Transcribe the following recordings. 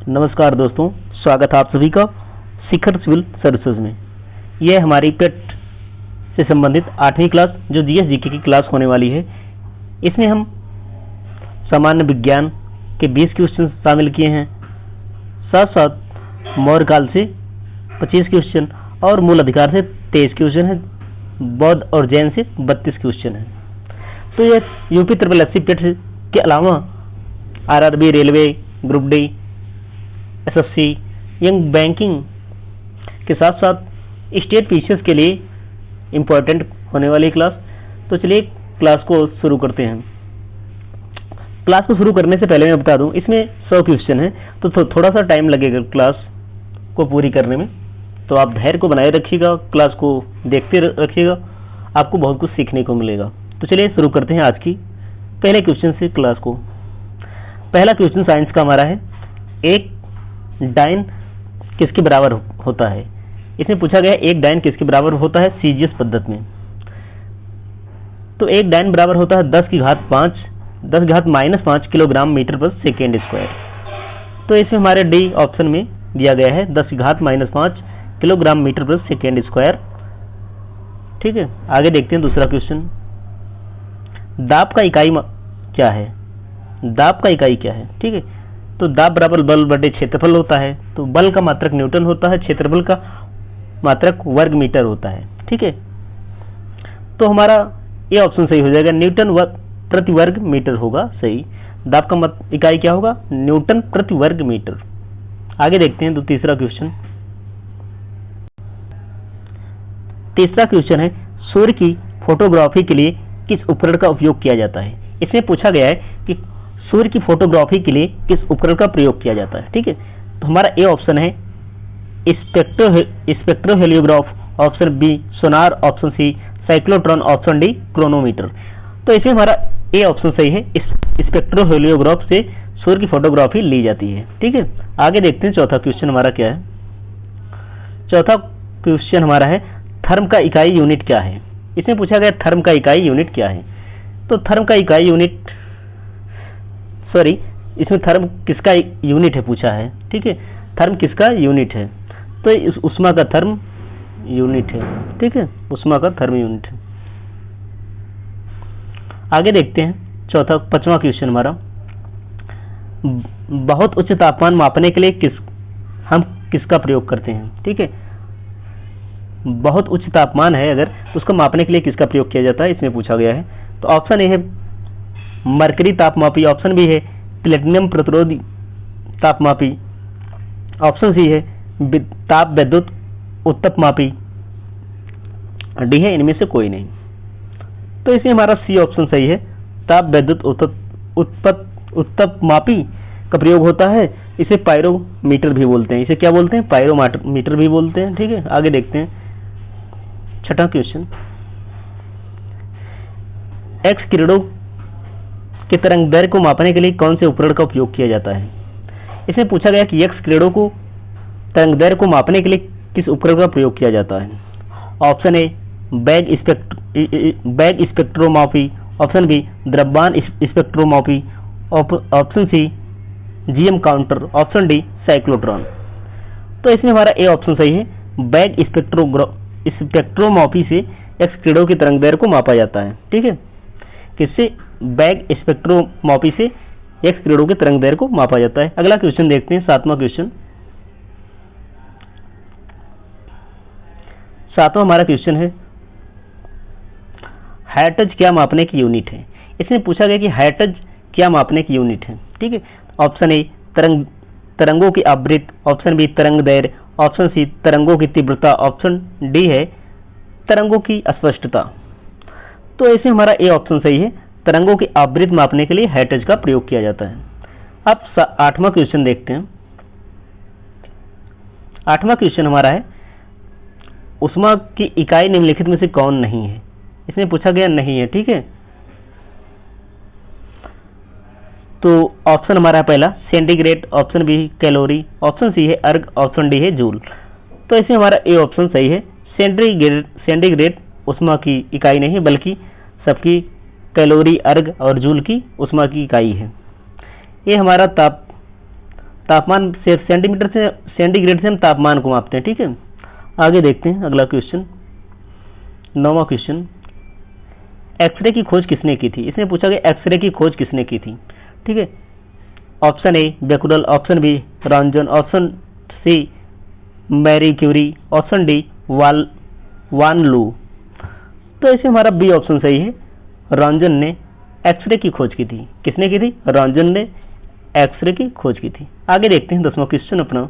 नमस्कार दोस्तों, स्वागत है आप सभी का शिखर सिविल सर्विसेज में। यह हमारी पेट से संबंधित 8वीं क्लास जो जीएस जीके की क्लास होने वाली है। इसमें हम सामान्य विज्ञान के 20 क्वेश्चन शामिल किए हैं, साथ साथ मौर्य काल से 25 क्वेश्चन और मूल अधिकार से 23 क्वेश्चन है, बौद्ध और जैन से 32 क्वेश्चन है। तो यह यूपी ट्रिपल एससी पेट के अलावा RRB, railway, group D, SSC, young banking के साथ साथ स्टेट पीसीएस के लिए इम्पोर्टेंट होने वाली क्लास। तो चलिए क्लास को शुरू करते हैं। क्लास को शुरू करने से पहले मैं बता दूं, इसमें 100 क्वेश्चन है तो थोड़ा सा टाइम लगेगा क्लास को पूरी करने में। तो आप धैर्य को बनाए रखिएगा, क्लास को देखते रखिएगा, आपको बहुत कुछ सीखने को मिलेगा। तो चलिए शुरू करते हैं आज की पहले क्वेश्चन से क्लास को। पहला क्वेश्चन साइंस का हमारा है, एक डाइन किसके बराबर होता है। इसमें पूछा गया एक डाइन किसके बराबर होता है सीजीएस पद्धति में। तो एक डाइन बराबर होता है 10 की घात -5 किलोग्राम मीटर पर सेकेंड स्क्वायर। तो इसमें हमारे डी ऑप्शन में दिया गया है 10 की घात -5 किलोग्राम मीटर पर सेकेंड स्क्वायर। ठीक है, आगे देखते हैं दूसरा क्वेश्चन। दाब का इकाई क्या है। दाब का इकाई क्या है, ठीक है। तो दाब बराबर बल बटे क्षेत्रफल होता है। तो बल का मात्रक न्यूटन होता है, क्षेत्रफल का मात्रक वर्ग मीटर होता है। ठीक है, तो हमारा ये ऑप्शन सही हो जाएगा, न्यूटन प्रति वर्ग मीटर होगा सही। दाब का इकाई क्या होगा, न्यूटन प्रति वर्ग मीटर। आगे देखते हैं तो तीसरा क्वेश्चन। तीसरा क्वेश्चन है, सूर्य की फोटोग्राफी के लिए किस उपकरण का उपयोग किया जाता है। इसमें पूछा गया है कि सूर्य की फोटोग्राफी के लिए किस उपकरण का प्रयोग किया जाता है। ठीक है, तो हमारा ए ऑप्शन है spectroheliograph, option B sonar, option C cyclotron, option D chronometer. तो इसमें हमारा ए ऑप्शन सही है, स्पेक्ट्रोहेलियोग्राफ से सूर्य की फोटोग्राफी ली जाती है। ठीक है, आगे देखते हैं चौथा क्वेश्चन हमारा क्या है। चौथा क्वेश्चन हमारा है, थर्म का इकाई यूनिट क्या है। इसमें पूछा गया थर्म का इकाई यूनिट क्या है। तो थर्म का इकाई यूनिट इसमें थर्म किसका यूनिट है पूछा है। ठीक है, थर्म किसका यूनिट है, तो इस उष्मा का थर्म यूनिट है। ठीक है, उष्मा का थर्म यूनिट है। आगे देखते हैं पांचवा क्वेश्चन हमारा, बहुत उच्च तापमान मापने के लिए हम किसका प्रयोग करते हैं। ठीक है, बहुत उच्च तापमान है अगर, उसको मापने के लिए किसका प्रयोग किया जाता है, इसमें पूछा गया है। तो ऑप्शन ए है मरकरी तापमापी, ऑप्शन बी है प्लेटिनम प्रतिरोधी तापमापी, ऑप्शन सी है ताप विद्युत उत्तपमापी, डी है इनमें से कोई नहीं। तो इसमें हमारा सी ऑप्शन सही है, ताप विद्युत उत्तपमापी का प्रयोग होता है। इसे पायरोमीटर भी बोलते हैं। इसे क्या बोलते हैं, पायरोमीटर भी बोलते हैं। ठीक है, आगे देखते हैं छठा क्वेश्चन। एक्स किरणों के तरंग दैर्घ्य को मापने के लिए कौन से उपकरण का उपयोग किया जाता है। इसमें पूछा गया कि एक्स किरणों को तरंग दैर्घ्य को मापने के लिए किस उपकरण का प्रयोग किया जाता है। ऑप्शन ए बैग स्पेक्ट्रोमापी, ऑप्शन बी द्रव्यमान स्पेक्ट्रोमापी, option C GM counter, option D cyclotron. तो इसमें हमारा ए ऑप्शन सही है, बैग स्पेक्ट्रोमापी से एक्स किरणों की तरंग दैर्घ्य को मापा जाता है। ठीक है, किससे, बैग स्पेक्ट्रोमापी से एक्स किरणों के तरंग दैर्घ्य को मापा जाता है। अगला क्वेश्चन देखते हैं, सातवां क्वेश्चन। सातवां हमारा क्वेश्चन है, हर्ट्ज क्या मापने की यूनिट है। इसमें पूछा गया कि हर्ट्ज क्या मापने की यूनिट है। ठीक है, ऑप्शन ए तरंगों की आवृत्ति, ऑप्शन बी तरंग दैर्घ्य, ऑप्शन सी तरंगों की तीव्रता, ऑप्शन डी है तरंगों की अस्पष्टता। तो ऐसे हमारा ए ऑप्शन सही है, तरंगों की आवृत्ति मापने के लिए हर्ट्ज का प्रयोग किया जाता है। अब आठवां क्वेश्चन देखते हैं। आठवां क्वेश्चन हमारा है, उष्मा की इकाई निम्नलिखित में से कौन नहीं है। इसमें पूछा गया नहीं है। ठीक है, तो ऑप्शन हमारा पहला centigrade, option B calorie, option C है अर्ग, ऑप्शन डी है जूल। तो इसमें हमारा ए ऑप्शन सही है, सेंटीग्रेड उष्मा की इकाई नहीं बल्कि सबकी कैलोरी, अर्ग और जूल की उष्मा की इकाई है। ये हमारा तापमान से सेंटीमीटर से सेंटीग्रेड से हम तापमान को मापते हैं। ठीक है, आगे देखते हैं अगला क्वेश्चन, 9वां क्वेश्चन। एक्सरे की खोज किसने की थी? इसमें पूछा गया एक्सरे की खोज किसने की थी। ठीक है, option A Becquerel, option B Roentgen, option C Marie Curie, option D वान लू। तो इसमें हमारा बी ऑप्शन सही है, रॉन्जन ने एक्सरे की खोज की थी। किसने की थी? रॉन्जन ने एक्सरे की खोज की थी। आगे देखते हैं 10वां क्वेश्चन अपना,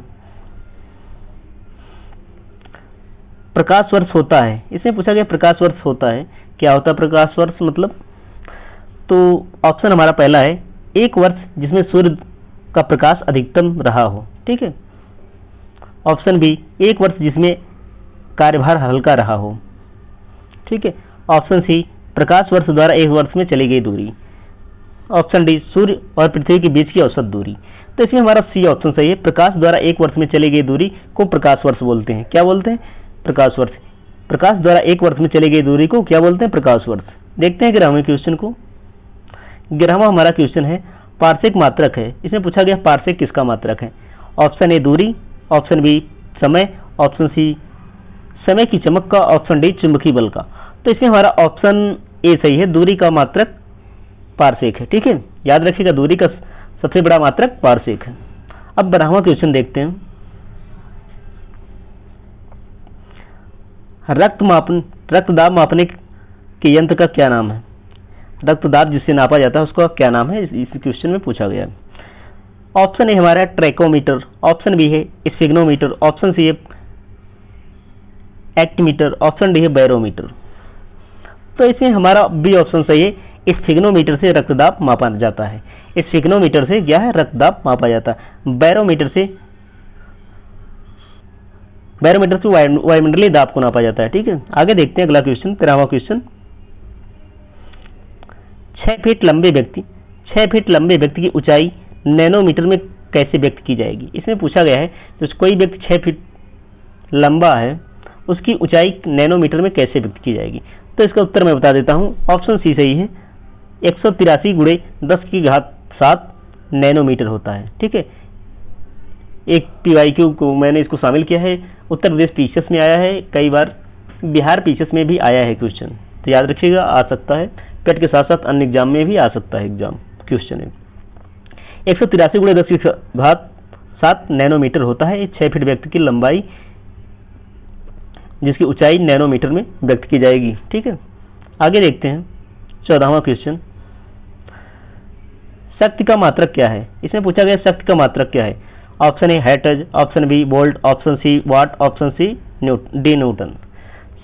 प्रकाश वर्ष होता है। इसमें पूछा गया प्रकाश वर्ष होता है, क्या होता है प्रकाश वर्ष मतलब? तो ऑप्शन हमारा पहला है एक वर्ष जिसमें सूर्य का प्रकाश अधिकतम रहा हो। ठीक है, ऑप्शन बी एक वर्ष जिसमें कार्यभार हल्का रहा हो। ठीक है, ऑप्शन सी प्रकाश वर्ष द्वारा एक वर्ष में चली गई दूरी। ऑप्शन डी सूर्य और पृथ्वी के बीच की औसत दूरी। तो इसमें हमारा सी ऑप्शन सही है, प्रकाश द्वारा एक वर्ष में चली गई दूरी को प्रकाश वर्ष बोलते हैं। क्या बोलते हैं? प्रकाश वर्ष। प्रकाश द्वारा एक वर्ष में चली गई दूरी को क्या बोलते हैं? प्रकाश वर्ष। देखते हैं 11वें क्वेश्चन को। 11वां हमारा क्वेश्चन है पार्सेक मात्रक है। इसमें पूछा गया पार्सेक किसका मात्रक है? ऑप्शन ए दूरी, ऑप्शन बी समय, ऑप्शन सी समय की चमक का, ऑप्शन डी चुंबकीय बल का। तो इसमें हमारा ऑप्शन ए सही है, दूरी का मात्रक पार्सेक है। ठीक है, याद रखिएगा दूरी का सबसे बड़ा मात्रक पार्सेक है। अब 12वां क्वेश्चन देखते हैं, रक्तदाब मापने के यंत्र का क्या नाम है? रक्तदाब जिससे नापा जाता है उसका क्या नाम है, इस क्वेश्चन में पूछा गया है। ऑप्शन ए हमारा ट्रैकोमीटर, ऑप्शन बी है स्फिग्नोमीटर, ऑप्शन सी है एक्टीमीटर, ऑप्शन डी है बैरोमीटर। तो इसमें हमारा बी ऑप्शन सही है, स्फिग्नोमीटर से रक्तदाब मापा जाता है। स्फिग्नोमीटर से क्या है? रक्तदाब मापा जाता है। बैरोमीटर से वायुमंडलीय दाब को नापा जाता है। ठीक है, आगे देखते हैं अगला क्वेश्चन, 13वां क्वेश्चन। 6 फीट लंबे व्यक्ति की ऊंचाई नैनोमीटर में कैसे व्यक्त की जाएगी? इसमें पूछा गया है तो कोई व्यक्ति 6 फीट लंबा है उसकी ऊंचाई नैनोमीटर में कैसे व्यक्त की जाएगी? तो इसका उत्तर मैं बता देता हूं, ऑप्शन सी सही है, 183 × 10⁻7 नैनोमीटर होता है। ठीक है, एक PYQ को मैंने इसको शामिल किया है, उत्तर प्रदेश पीसीएस में आया है, कई बार बिहार पीसीएस में भी आया है क्वेश्चन, तो याद रखिएगा आ सकता है, पेट के साथ साथ अन्य एग्जाम में भी आ सकता है एग्जाम क्वेश्चन है। 183 × 10⁻7 नैनोमीटर होता है 6 फीट व्यक्ति की लंबाई जिसकी ऊंचाई नैनोमीटर में व्यक्त की जाएगी। ठीक है, आगे देखते हैं 14वां क्वेश्चन, शक्ति का मात्रक क्या है? इसमें पूछा गया शक्ति का मात्रक क्या है? Option A hertz, option B volt, option C watt, option C D newton.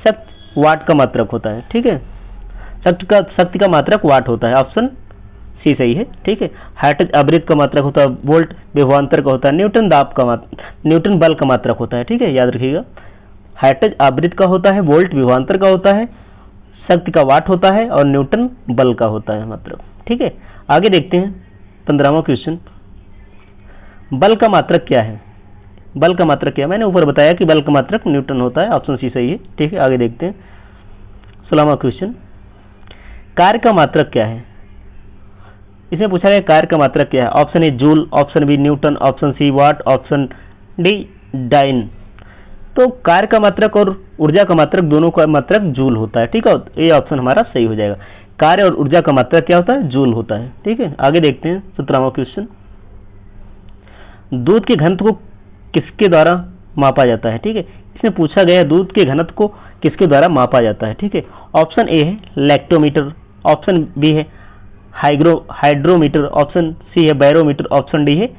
शक्ति वाट का मात्रक होता है। ठीक है, शक्ति का मात्रक वाट होता है, ऑप्शन सी सही है। ठीक है, हैटज आवृत्ति का मात्रक होता है, वोल्ट विभवांतर का होता है, न्यूटन बल का मात्रक होता है। ठीक है, याद रखिएगा, हैटज आवृत्ति का होता है, वोल्ट विभवांतर का होता है, शक्ति का वाट होता है और न्यूटन बल का होता है मात्रक। ठीक है, आगे देखते हैं 15वां क्वेश्चन, बल का मात्रक क्या है? बल का मात्रक क्या है? मैंने ऊपर बताया कि बल का मात्रक न्यूटन होता है, ऑप्शन सी सही है। ठीक है, आगे देखते हैं 16वां क्वेश्चन, कार्य का मात्रक क्या है? इसमें पूछा गया कार्य का मात्रक क्या है? Option A joule, option B newton, option C watt, option D dyne. तो कार्य का मात्रक और ऊर्जा का मात्रक दोनों का मात्रक जूल होता है। ठीक है, ये ऑप्शन हमारा सही हो जाएगा, कार्य और ऊर्जा का मात्रक क्या होता है? जूल होता है। ठीक है, आगे देखते हैं 17वां क्वेश्चन, दूध के घनत्व को किसके द्वारा मापा जाता है? ठीक है, इसमें पूछा गया दूध के घनत्व को किसके द्वारा मापा जाता है? ठीक है, ऑप्शन ए है लैक्टोमीटर, ऑप्शन बी है हाइड्रोमीटर, ऑप्शन सी है बैरोमीटर, ऑप्शन डी है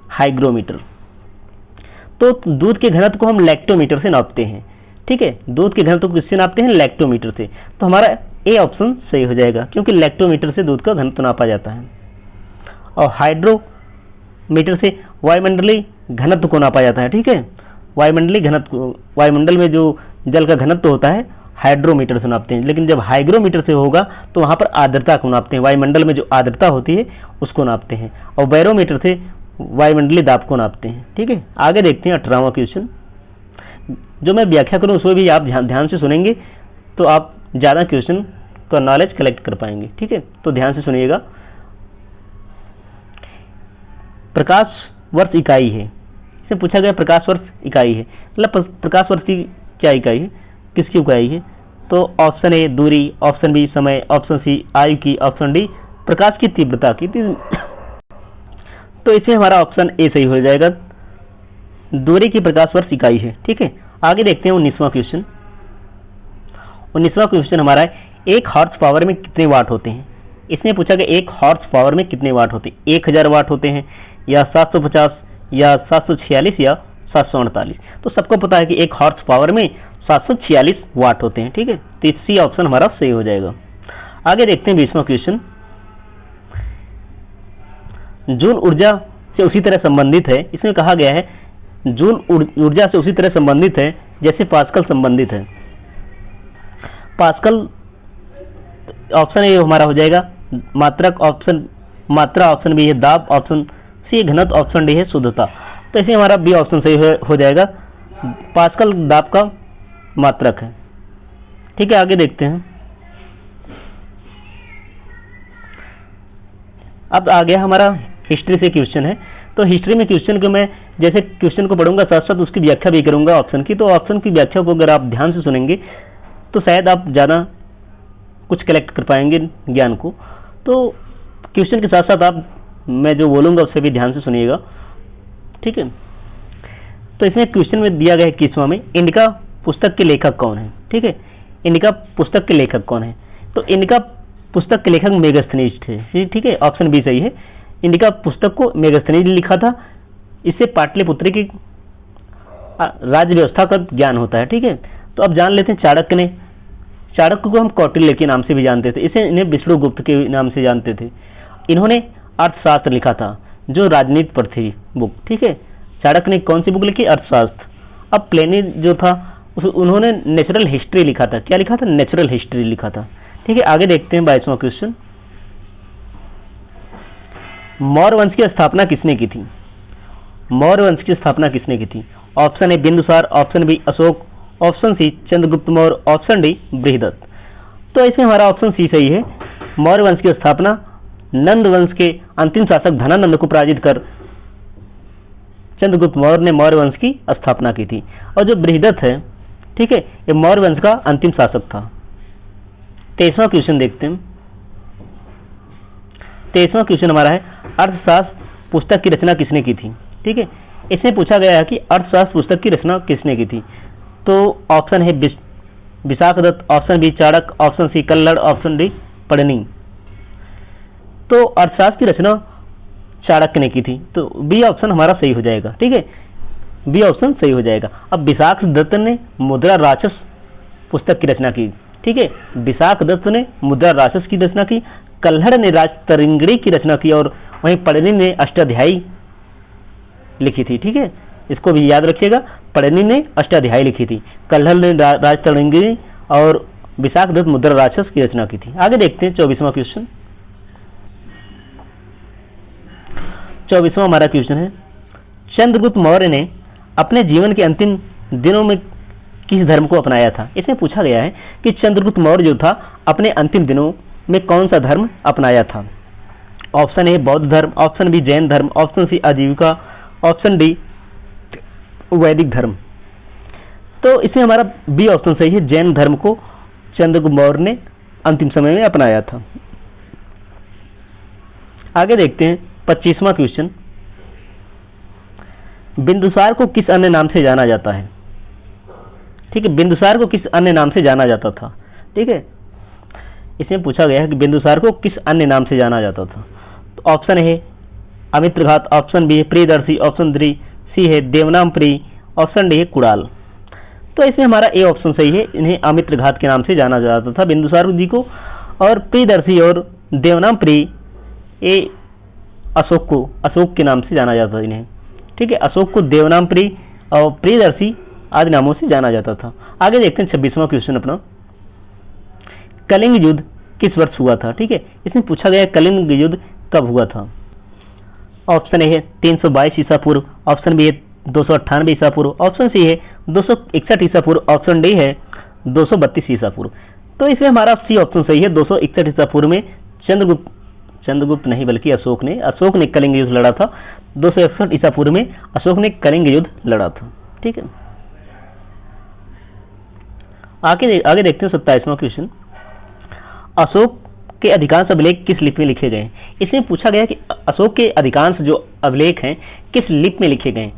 हाइग्रोमीटर। तो दूध के घनत्व को हम लैक्टोमीटर से नापते हैं। ठीक है, दूध के घनत्व को किससे नापते हैं? लैक्टोमीटर से। तो हमारा ए ऑप्शन सही हो जाएगा, क्योंकि लैक्टोमीटर से दूध का घनत्व नापा जाता है। और हाइड्रोमीटर से वायुमंडलीय घनत्व को नापा जाता है। ठीक है, वायुमंडलीय घनत्व, वायुमंडल में जो जल का घनत्व होता है हाइड्रोमीटर से नापते हैं, लेकिन जब हाइग्रोमीटर से होगा तो वहां पर आर्द्रता को नापते हैं, वायुमंडल में जो आर्द्रता होती है उसको नापते हैं, और बैरोमीटर से वायुमंडलीय दाब को नापते हैं। ठीक है, आगे देखते हैं 18वां क्वेश्चन, जो मैं व्याख्या करूं उसमें भी आप ध्यान से सुनेंगे तो आप ज्यादा क्वेश्चन का नॉलेज कलेक्ट कर पाएंगे। ठीक है, तो ध्यान से सुनिएगा। प्रकाश वर्ष इकाई है। इससे पूछा गया प्रकाश वर्ष इकाई है, मतलब प्रकाश वर्ष की क्या इकाई है, किसकी इकाई है? तो ऑप्शन ए दूरी, ऑप्शन बी समय, ऑप्शन सी आयु की, ऑप्शन डी प्रकाश की तीव्रता की। तो इसमें हमारा ऑप्शन ए सही हो जाएगा, दूरी की प्रकाश वर्ष इकाई है। ठीक है, आगे देखते हैं 19वां क्वेश्चन। 19वां क्वेश्चन हमारा है, एक हॉर्स पावर में कितने वाट होते हैं? इसमें पूछा गया एक हॉर्स पावर में कितने वाट होते हैं, 1000 वाट होते हैं या 750 या 746 या 748। तो सबको पता है कि एक हॉर्स पावर में 746 वाट होते हैं। ठीक है, तो सी ऑप्शन हमारा सही हो जाएगा। आगे देखते हैं 20वां क्वेश्चन। जूल ऊर्जा से उसी तरह संबंधित है, इसमें कहा गया है जूल ऊर्जा से उसी तरह संबंधित है जैसे पास्कल संबंधित है। पास्कल ऑप्शन ए हमारा हो जाएगा मात्रक, ऑप्शन मात्रा, ऑप्शन बी है दाब, ऑप्शन सी घनत्व, ऑप्शन डी है शुद्धता। तो इसमें हमारा बी ऑप्शन सही हो जाएगा, पास्कल दाब का मात्रक है। ठीक है, आगे देखते हैं। अब आ गया हमारा हिस्ट्री से क्वेश्चन है। तो हिस्ट्री में क्वेश्चन को मैं जैसे क्वेश्चन को पढ़ूंगा साथ साथ उसकी व्याख्या भी करूंगा ऑप्शन की। तो ऑप्शन की व्याख्या को अगर आप ध्यान से सुनेंगे तो शायद आप ज़्यादा कुछ कलेक्ट कर पाएंगे ज्ञान को। तो क्वेश्चन के साथ साथ आप मैं जो बोलूंगा उससे भी ध्यान से सुनिएगा। ठीक है, तो इसमें क्वेश्चन में दिया गया है 21वां में, इंडिका पुस्तक के लेखक कौन है? ठीक है, इंडिका पुस्तक के लेखक कौन है? तो इंडिका पुस्तक के लेखक मेगास्थनीज थे। ठीक है, ऑप्शन बी सही है, इंडिका पुस्तक को मेगास्थनीज ने लिखा था। इससे पाटलिपुत्र की राज्य व्यवस्था का ज्ञान होता है। ठीक है, तो अब जान लेते हैं चाणक्य ने। चाणक्य को हम कौटिल्य के नाम से भी जानते थे, इसे इन्हें विष्णुगुप्त के नाम से जानते थे। इन्होंने अर्थशास्त्र लिखा था जो राजनीति पर थी बुक। ठीक है, चाणक्य ने कौन सी बुक लिखी? अर्थशास्त्र। अब प्लेनी जो था उन्होंने नेचुरल हिस्ट्री लिखा था। क्या लिखा था? नेचुरल हिस्ट्री लिखा था। ठीक है, आगे देखते हैं 22वां क्वेश्चन। मौर्य वंश की स्थापना किसने की थी? मौर्य वंश की स्थापना किसने की थी? Option A Bindusara, option B Ashoka, option C Chandragupta Maurya, option D Brihadatta. तो इसमें हमारा ऑप्शन सी सही है, मौर्य वंश की स्थापना नंद वंश के अंतिम शासक धनानंद को पराजित कर चंद्रगुप्त मौर्य ने मौर्य वंश की स्थापना की थी। और जो बृहदत्त है, ठीक है, ये मौर्य वंश का अंतिम शासक था। 23वां क्वेश्चन देखते हैं। 23वां क्वेश्चन हमारा है, अर्थशास्त्र पुस्तक की रचना किसने की थी? ठीक है, इसमें पूछा गया है कि अर्थशास्त्र पुस्तक की रचना किसने की थी। तो ऑप्शन है Vishakhadatta, option B Chanakya, option C कल्लड़, ऑप्शन डी पढ़नी। तो अर्थशास्त्र की रचना चाणक्य ने की थी, तो बी ऑप्शन हमारा सही हो जाएगा। ठीक है, बी ऑप्शन सही हो जाएगा। अब विशाखदत्त ने मुद्रा राक्षस पुस्तक की रचना की। ठीक है, विशाखदत्त ने मुद्रा राक्षस की रचना की, कल्हड़ ने राजतरंगिणी की रचना की और वहीं पढ़नी ने अष्टाध्यायी लिखी थी। ठीक है, इसको भी याद रखिएगा, पढ़नी ने अष्टाध्यायी लिखी थी, कल्हड़ ने राजतरंगिणी और विशाखदत्त मुद्रा राक्षस की रचना की थी। आगे देखते हैं 24वां क्वेश्चन। 24वां हमारा क्वेश्चन है, चंद्रगुप्त मौर्य ने अपने जीवन के अंतिम दिनों में किस धर्म को अपनाया था? इसमें पूछा गया है कि चंद्रगुप्त मौर्य जो था अपने अंतिम दिनों में कौन सा धर्म अपनाया था। ऑप्शन ए बौद्ध धर्म, ऑप्शन बी जैन धर्म, ऑप्शन सी आजीविका, ऑप्शन डी वैदिक धर्म। तो इसमें हमारा बी ऑप्शन सही है, जैन धर्म को चंद्रगुप्त मौर्य ने अंतिम समय में अपनाया था। आगे देखते हैं 25वां क्वेश्चन, बिंदुसार को किस अन्य नाम से जाना जाता है? ठीक है, बिंदुसार को किस अन्य नाम से जाना जाता था? ठीक है, इसमें पूछा गया है कि बिंदुसार को किस अन्य नाम से जाना जाता था। तो ऑप्शन है अमित्रघात, ऑप्शन बी है प्रियदर्शी, ऑप्शन सी है देवनामप्रिय, ऑप्शन डी है कुणाल। तो इसमें हमारा ए ऑप्शन सही है, इन्हें अमित्रघात के नाम से जाना जाता था बिंदुसार जी को, और प्रियदर्शी और देवनामप्रिय ये अशोक के नाम से जाना जाता था इन्हें। ठीक है, अशोक को देवनामप्रिय और प्रियदर्शी आदि नामों से जाना जाता था। आगे देखते हैं 26वां क्वेश्चन अपना, कलिंग युद्ध किस वर्ष हुआ था? ठीक है, इसमें पूछा गया कलिंग युद्ध कब हुआ था। ऑप्शन ए है 322 ईसा पूर्व, ऑप्शन बी है 298 ईसा पूर्व, ऑप्शन सी है 261 ईसा पूर्व, ऑप्शन डी है 232 ईसा पूर्व। तो इसमें हमारा सी ऑप्शन सही है, 261 ईसा पूर्व में चंद्रगुप्त नहीं बल्कि अशोक ने कलिंग युद्ध लड़ा था। 261 ईसा पूर्व में अशोक ने कलिंग युद्ध लड़ा था। ठीक है, आगे देखते हैं 27वां क्वेश्चन। अशोक के अधिकांश अभिलेख किस लिपि में लिखे गए हैं? इसमें पूछा गया कि अशोक के अधिकांश जो अभिलेख हैं किस लिपि में लिखे गए हैं।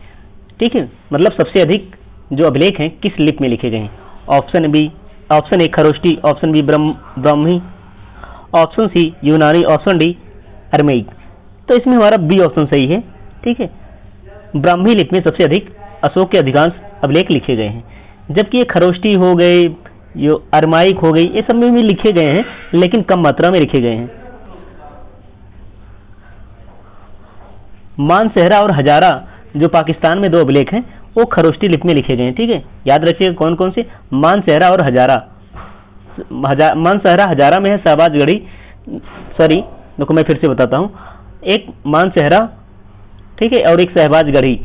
ठीक है, मतलब सबसे अधिक जो अभिलेख हैं किस लिपि में लिखे गए हैं। Option A Kharosthi, option B Brahmi, option C Yunani, option D अरमेइक। तो इसमें हमारा बी ऑप्शन सही है। ठीक है, ब्राह्मी लिपि में सबसे अधिक अशोक के अधिकांश अभिलेख लिखे गए हैं, जबकि ये खरोष्टी हो गए, ये अरमाइक हो गई, ये सब में भी लिखे गए हैं लेकिन कम मात्रा में लिखे गए हैं। मानसेहरा और हजारा जो पाकिस्तान में 2 अभिलेख हैं वो खरोष्टी लिपि में लिखे गए हैं। ठीक है, याद रखिएगा कौन कौन से, मानसेहरा और हजारा। मानसेहरा हजारा में है, शहबाजगढ़ी, सॉरी देखो मैं फिर से बताता हूँ, एक मानसेहरा, ठीक है, और एक शहबाजगढ़ी,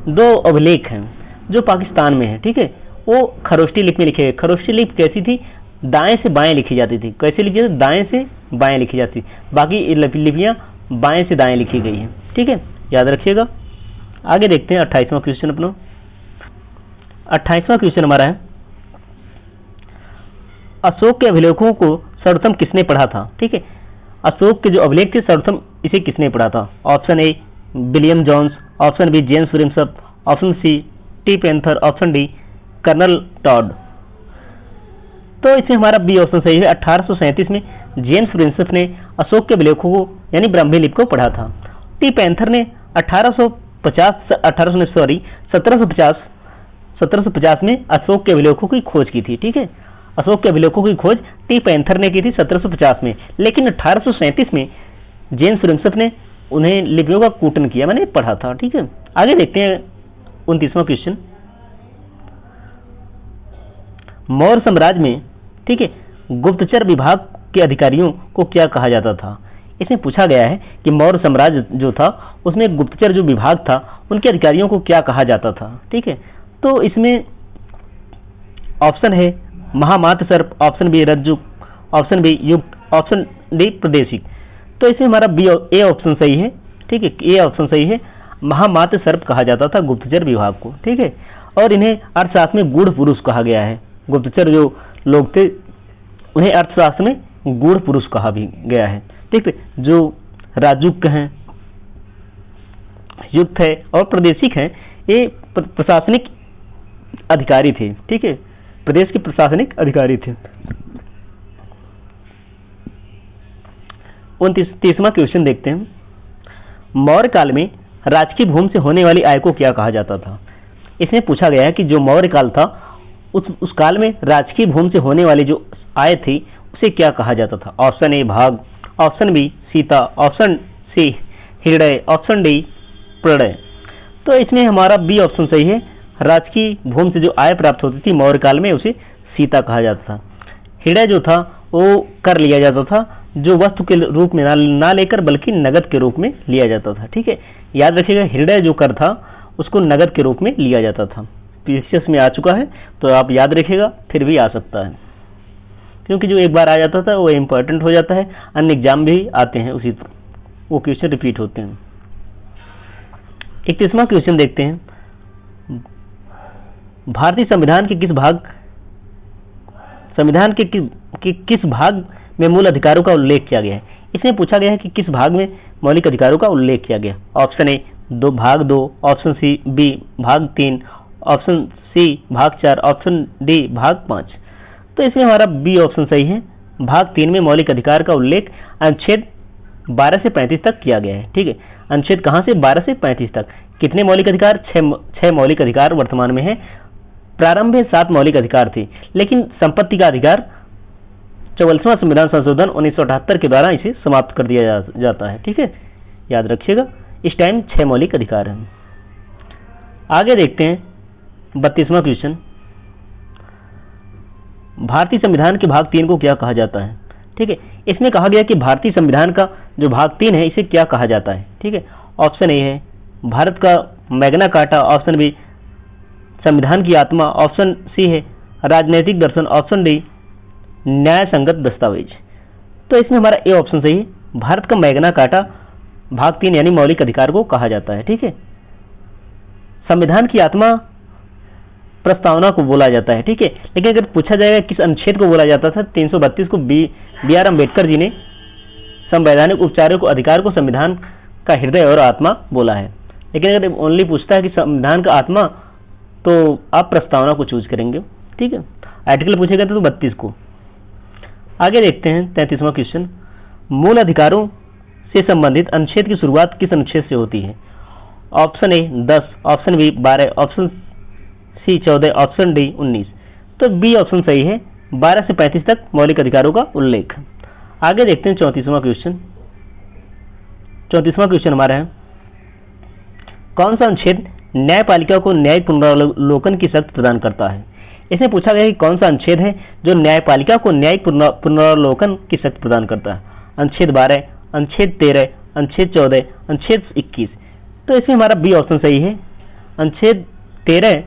2 अभिलेख हैं जो पाकिस्तान में है। ठीक है, वो खरोष्टी लिपि में लिखे गए। खरोष्टी लिपि कैसी थी? दाएं से बाएं लिखी जाती थी। कैसे लिखी जाती? दाएं से बाएं लिखी जाती, बाकी लिपियां बाएं से दाएं लिखी गई हैं। ठीक है, याद रखिएगा। आगे देखते हैं 28वां क्वेश्चन अपना। 28वां क्वेश्चन हमारा है, अशोक के अभिलेखों को सर्वप्रथम किसने पढ़ा था? ठीक है, अशोक के जो अभिलेख थे सर्वप्रथम इसे किसने पढ़ा था? Option A William Jones, option B James Williamson, option C T Panther, option D colonel Tod. तो इसमें हमारा बी ऑप्शन सही है। 1837 में जेम्स विलियमसन ने अशोक के अभिलेखों को यानी ब्राह्मी लिपि को पढ़ा था। टी पेंथर ने 1750 में अशोक के अभिलेखों की खोज की थी। ठीक है, अशोक के अभिलेखों की खोज टी पेंथर ने की थी 1750 में, लेकिन 1837 में जेम्स विलियमसन ने उन्हें लिपियों का कूटन किया, मैंने पढ़ा था। ठीक है, आगे देखते हैं 29वां क्वेश्चन। मौर्य साम्राज्य में, ठीक है, गुप्तचर विभाग के अधिकारियों को क्या कहा जाता था? इसमें पूछा गया है कि मौर्य साम्राज्य जो था उसमें गुप्तचर जो विभाग था उनके अधिकारियों को क्या कहा जाता था? ठीक है, तो इसमें ऑप्शन है महामात्र सर्प, ऑप्शन बी रज्जुक, ऑप्शन बी युक्त, ऑप्शन डी प्रादेशिक। तो इसमें हमारा बी ए ऑप्शन सही है। ठीक है, ए ऑप्शन सही है। महामात्र सर्प कहा जाता था गुप्तचर विभाग को। ठीक है, और इन्हें अर्थशास्त्र में गूढ़ पुरुष कहा गया है। गुप्तचर जो लोग थे उन्हें अर्थशास्त्र में गूढ़ पुरुष कहा भी गया है। ठीक है, जो राजुक हैं, युक्त है और प्रादेशिक हैं, ये प्रशासनिक अधिकारी थे। ठीक है, प्रदेश के प्रशासनिक अधिकारी थे। 29वां क्वेश्चन देखते हैं। मौर्य काल में राजकीय भूमि से होने वाली आय को क्या कहा जाता था? इसमें पूछा गया है कि जो मौर्य काल था उस काल में राजकीय भूमि से होने वाली जो आय थी उसे क्या कहा जाता था? ऑप्शन ए भाग, option B Sita, option C हृदय, ऑप्शन डी प्रलय। तो इसमें हमारा बी ऑप्शन सही है। राजकीय भूमि से जो आय प्राप्त होती थी मौर्य काल में उसे सीता कहा जाता था। हृदय जो था वो कर लिया जाता था, जो वस्तु के रूप में ना लेकर बल्कि नगद के रूप में लिया जाता था। ठीक है, याद रखिएगा, हृदय जो कर था उसको नगद के रूप में लिया जाता था। पीसीएस में आ चुका है तो आप याद रखिएगा, फिर भी आ सकता है, क्योंकि जो एक बार आ जाता था वो इम्पोर्टेंट हो जाता है। अन्य एग्जाम भी आते हैं उसी वो क्वेश्चन रिपीट होते हैं। 31वां क्वेश्चन देखते हैं। भारतीय संविधान के किस भाग में मूल अधिकारों का उल्लेख किया गया है? इसमें पूछा गया है कि किस भाग में मौलिक अधिकारों का उल्लेख किया गया। ऑप्शन ए भाग 2, ऑप्शन सी बी भाग 3, ऑप्शन सी भाग 4, ऑप्शन डी भाग 5। तो इसमें हमारा बी ऑप्शन सही है। भाग 3 में मौलिक अधिकार का उल्लेख अनुच्छेद 12 से 35 तक किया गया है। ठीक है, अनुच्छेद कहाँ से? 12 से 35 तक। कितने मौलिक अधिकार? 6 मौलिक अधिकार वर्तमान में है। प्रारंभ में 7 मौलिक अधिकार थे, लेकिन संपत्ति का अधिकार 44वां संविधान संशोधन 1978 के द्वारा इसे समाप्त कर दिया जाता है। ठीक है, याद रखिएगा, इस टाइम 6 मौलिक अधिकार हैं। आगे देखते हैं 32वां क्वेश्चन। भारतीय संविधान के भाग 3 को क्या कहा जाता है? ठीक है, इसमें कहा गया कि भारतीय संविधान का जो भाग 3 है इसे क्या कहा जाता है? ठीक है, ऑप्शन ए है भारत का मैग्ना कार्टा, ऑप्शन बी संविधान की आत्मा, ऑप्शन सी है राजनीतिक दर्शन, ऑप्शन डी न्याय संगत दस्तावेज। तो इसमें हमारा ए ऑप्शन सही है। भारत का मैग्ना कार्टा भाग 3 यानी मौलिक अधिकार को कहा जाता है। ठीक है, संविधान की आत्मा प्रस्तावना को बोला जाता है। ठीक है, लेकिन अगर पूछा जाएगा किस अनुच्छेद को बोला जाता था, 332 को बी आर अम्बेडकर जी ने संवैधानिक उपचारों को अधिकार को संविधान का हृदय और आत्मा बोला है। लेकिन अगर ओनली पूछता है कि संविधान का आत्मा, तो आप प्रस्तावना को चूज करेंगे। ठीक है, आर्टिकल पूछेगा तो 32 को। आगे देखते हैं 33वां क्वेश्चन, मूल अधिकारों से संबंधित अनुच्छेद की शुरुआत किस अनुच्छेद से होती है? Option A 10, option B 12, option C 14, option D 19। तो बी ऑप्शन सही है, 12 से 35 तक मौलिक अधिकारों का उल्लेख। आगे देखते हैं 34वां क्वेश्चन। 34वां क्वेश्चन हमारा है, कौन सा अनुच्छेद न्यायपालिका को न्यायिक पुनरावलोकन की शक्ति प्रदान करता है? इसमें पूछा गया कि कौन सा अनुच्छेद है जो न्यायपालिका को न्यायिक पुनरावलोकन की शक्ति प्रदान करता है? अनुच्छेद 12, अनुच्छेद 13, अनुच्छेद 14, अनुच्छेद 21। तो इसमें हमारा बी ऑप्शन सही है, अनुच्छेद 13